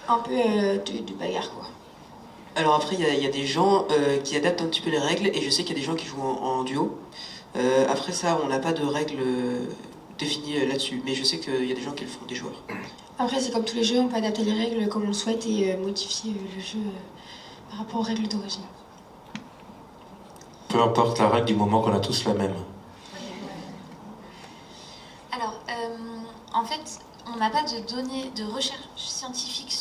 un peu de bagarre, quoi. Alors après, il y a des gens qui adaptent un petit peu les règles, et je sais qu'il y a des gens qui jouent en duo. Après ça, on n'a pas de règles définies là-dessus, mais je sais qu'il y a des gens qui le font, des joueurs. Après, c'est comme tous les jeux, on peut adapter les règles comme on le souhaite et modifier le jeu par rapport aux règles d'origine. Peu importe la règle du moment qu'on a tous la même. Alors, en fait, on n'a pas de données de recherche scientifique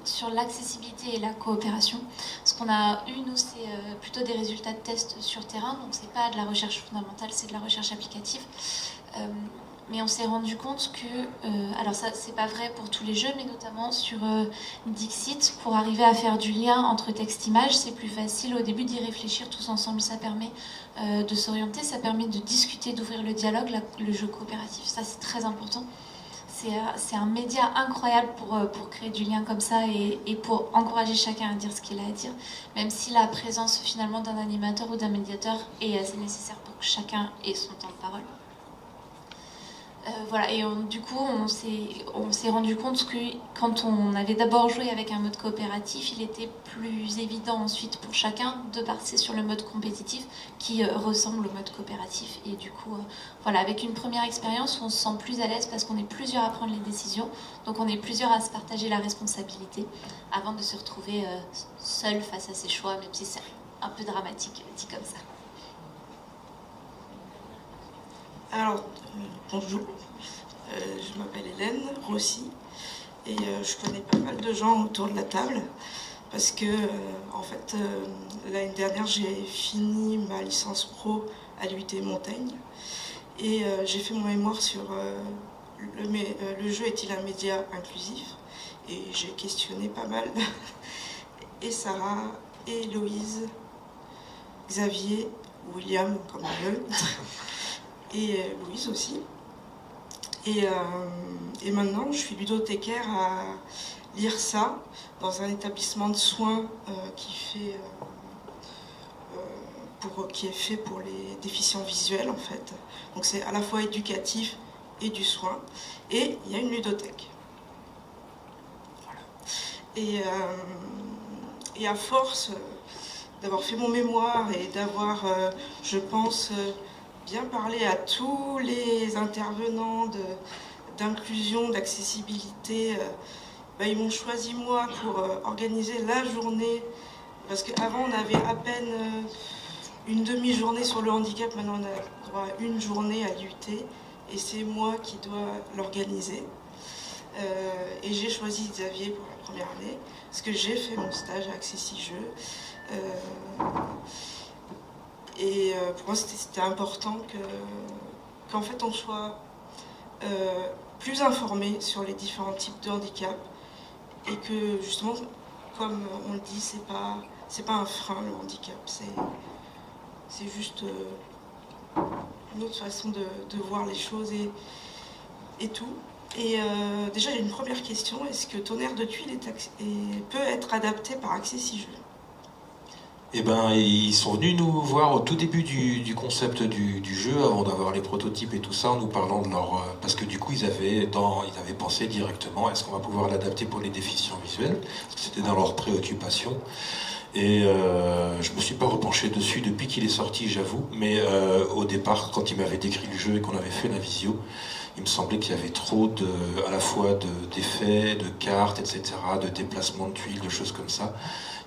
sur l'accessibilité et la coopération. Ce qu'on a eu, nous, c'est plutôt des résultats de tests sur terrain, donc c'est pas de la recherche fondamentale, c'est de la recherche applicative. Mais on s'est rendu compte que, alors ça c'est pas vrai pour tous les jeux, mais notamment sur Dixit, pour arriver à faire du lien entre texte-image, c'est plus facile au début d'y réfléchir tous ensemble. Ça permet de s'orienter, ça permet de discuter, d'ouvrir le dialogue, le jeu coopératif. Ça c'est très important. C'est un média incroyable pour créer du lien comme ça et pour encourager chacun à dire ce qu'il a à dire, même si la présence finalement d'un animateur ou d'un médiateur est assez nécessaire pour que chacun ait son temps de parole. Voilà, et du coup, on s'est rendu compte que quand on avait d'abord joué avec un mode coopératif, il était plus évident ensuite pour chacun de passer sur le mode compétitif qui ressemble au mode coopératif. Et du coup, voilà, avec une première expérience, on se sent plus à l'aise parce qu'on est plusieurs à prendre les décisions, donc on est plusieurs à se partager la responsabilité avant de se retrouver seul face à ses choix, même si c'est un peu dramatique dit comme ça. Alors, bonjour, je m'appelle Hélène Rossi et je connais pas mal de gens autour de la table parce que, en fait, l'année dernière, j'ai fini ma licence pro à l'UT Montaigne et j'ai fait mon mémoire sur le jeu est-il un média inclusif, et j'ai questionné pas mal et Sarah, et Héloïse, Xavier, William, comme on veut, et Louise aussi. Et maintenant, je suis ludothécaire à l'IRSA, dans un établissement de soins qui est fait pour les déficients visuels, en fait. Donc c'est à la fois éducatif et du soin. Et il y a une ludothèque. Voilà. Et à force d'avoir fait mon mémoire et d'avoir, je pense, bien parlé à tous les intervenants d'inclusion, d'accessibilité, ils m'ont choisi moi pour organiser la journée, parce qu'avant on avait à peine une demi-journée sur le handicap, maintenant on a droit à une journée à l'IUT, et c'est moi qui dois l'organiser. Et j'ai choisi Xavier pour la première année, parce que j'ai fait mon stage à Accessi-Jeux. Et pour moi c'était important qu'en fait on soit plus informé sur les différents types de handicap, et que justement, comme on le dit, c'est pas un frein le handicap, c'est juste une autre façon de voir les choses et tout. Et déjà j'ai une première question, est-ce que Tonnerre de Tuiles peut être adapté par Accessi-Jeux? Eh ben, ils sont venus nous voir au tout début du concept du jeu, avant d'avoir les prototypes et tout ça, en nous parlant de leur... parce que du coup, ils avaient pensé directement, est-ce qu'on va pouvoir l'adapter pour les déficients visuels? Parce que c'était dans leurs préoccupations. Et je me suis pas repenché dessus depuis qu'il est sorti, j'avoue. Mais au départ, quand ils m'avaient décrit le jeu et qu'on avait fait la visio, il me semblait qu'il y avait trop à la fois d'effets, de cartes, etc., de déplacements de tuiles, de choses comme ça,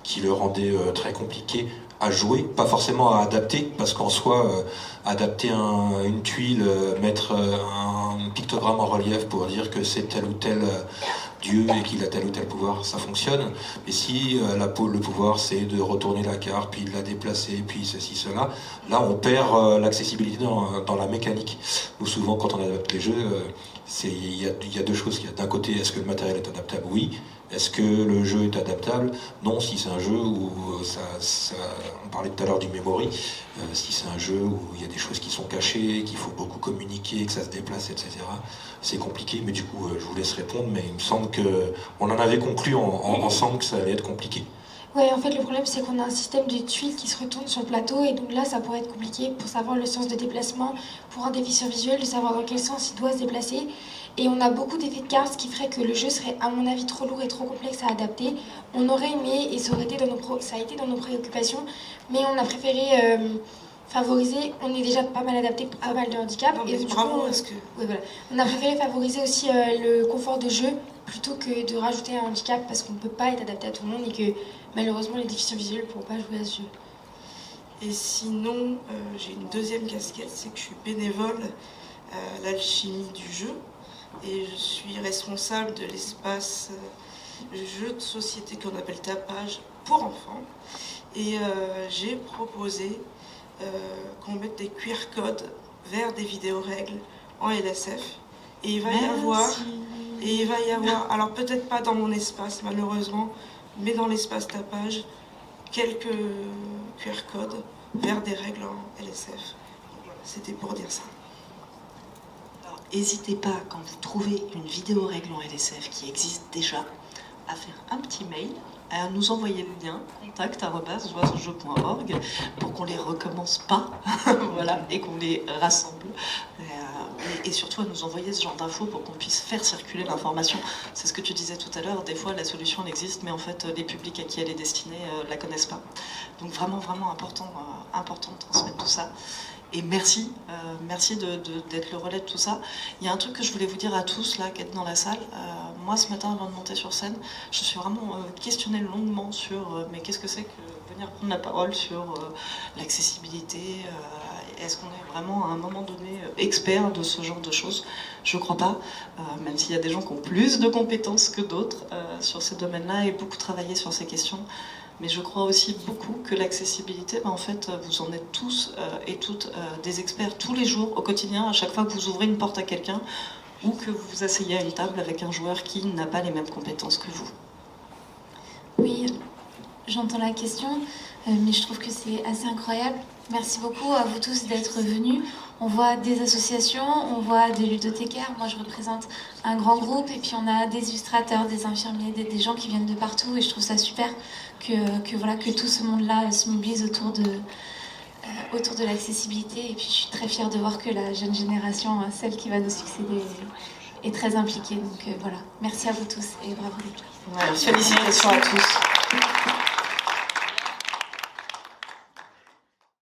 qui le rendait très compliqué à jouer, pas forcément à adapter, parce qu'en soi, adapter une tuile, mettre un pictogramme en relief pour dire que c'est tel ou tel dieu et qu'il a tel ou tel pouvoir, ça fonctionne. Mais si le pouvoir c'est de retourner la carte, puis de la déplacer, puis ceci, cela, là on perd l'accessibilité dans la mécanique. Nous souvent quand on adapte les jeux, il y a deux choses. D'un côté, est-ce que le matériel est adaptable? Oui. Est-ce que le jeu est adaptable? Non, si c'est un jeu où on parlait tout à l'heure du memory, si c'est un jeu où il y a des choses qui sont cachées, qu'il faut beaucoup communiquer, que ça se déplace, etc., c'est compliqué, mais du coup, je vous laisse répondre, mais il me semble qu'on en avait conclu ensemble que ça allait être compliqué. Ouais, en fait, le problème, c'est qu'on a un système de tuiles qui se retourne sur le plateau, et donc là, ça pourrait être compliqué pour savoir le sens de déplacement, pour un déficient visuel, de savoir dans quel sens il doit se déplacer. Et on a beaucoup d'effets de cartes, ce qui ferait que le jeu serait, à mon avis, trop lourd et trop complexe à adapter. On aurait aimé, et ça a été dans nos préoccupations, mais on a préféré favoriser. On est déjà pas mal adapté pour pas mal de handicaps. Non, et bravo, on a préféré favoriser aussi le confort de jeu plutôt que de rajouter un handicap, parce qu'on ne peut pas être adapté à tout le monde et que malheureusement les déficients visuels ne pourront pas jouer à ce jeu. Et sinon, j'ai une deuxième casquette, c'est que je suis bénévole à l'alchimie du jeu. Et je suis responsable de l'espace jeu de société qu'on appelle Tapage pour enfants. Et j'ai proposé qu'on mette des QR codes vers des vidéos-règles en LSF. Et il va y avoir, alors peut-être pas dans mon espace malheureusement, mais dans l'espace Tapage, quelques QR codes vers des règles en LSF. Voilà, c'était pour dire ça. N'hésitez pas, quand vous trouvez une vidéo règle en LSF qui existe déjà, à faire un petit mail, à nous envoyer le lien contact@joiesjeu.org pour qu'on les recommence pas, voilà, et qu'on les rassemble. Et surtout à nous envoyer ce genre d'infos pour qu'on puisse faire circuler l'information. C'est ce que tu disais tout à l'heure, des fois la solution elle existe, mais en fait les publics à qui elle est destinée la connaissent pas. Donc vraiment important de transmettre tout ça. Et merci d'être le relais de tout ça. Il y a un truc que je voulais vous dire à tous là qui êtes dans la salle. Moi ce matin avant de monter sur scène, je suis vraiment questionnée longuement sur mais qu'est-ce que c'est que venir prendre la parole sur l'accessibilité. Est-ce qu'on est vraiment à un moment donné expert de ce genre de choses? Je crois pas, même s'il y a des gens qui ont plus de compétences que d'autres sur ces domaines-là et beaucoup travaillé sur ces questions. Mais je crois aussi beaucoup que l'accessibilité, en fait, vous en êtes tous et toutes des experts tous les jours, au quotidien, à chaque fois que vous ouvrez une porte à quelqu'un ou que vous vous asseyez à une table avec un joueur qui n'a pas les mêmes compétences que vous. Oui, j'entends la question, mais je trouve que c'est assez incroyable. Merci beaucoup à vous tous d'être venus. On voit des associations, on voit des ludothécaires. Moi, je représente un grand groupe et puis on a des illustrateurs, des infirmiers, des gens qui viennent de partout. Et je trouve ça super que tout ce monde-là se mobilise autour autour de l'accessibilité. Et puis je suis très fière de voir que la jeune génération, celle qui va nous succéder, est très impliquée. Donc voilà, merci à vous tous et bravo. Félicitations à tous.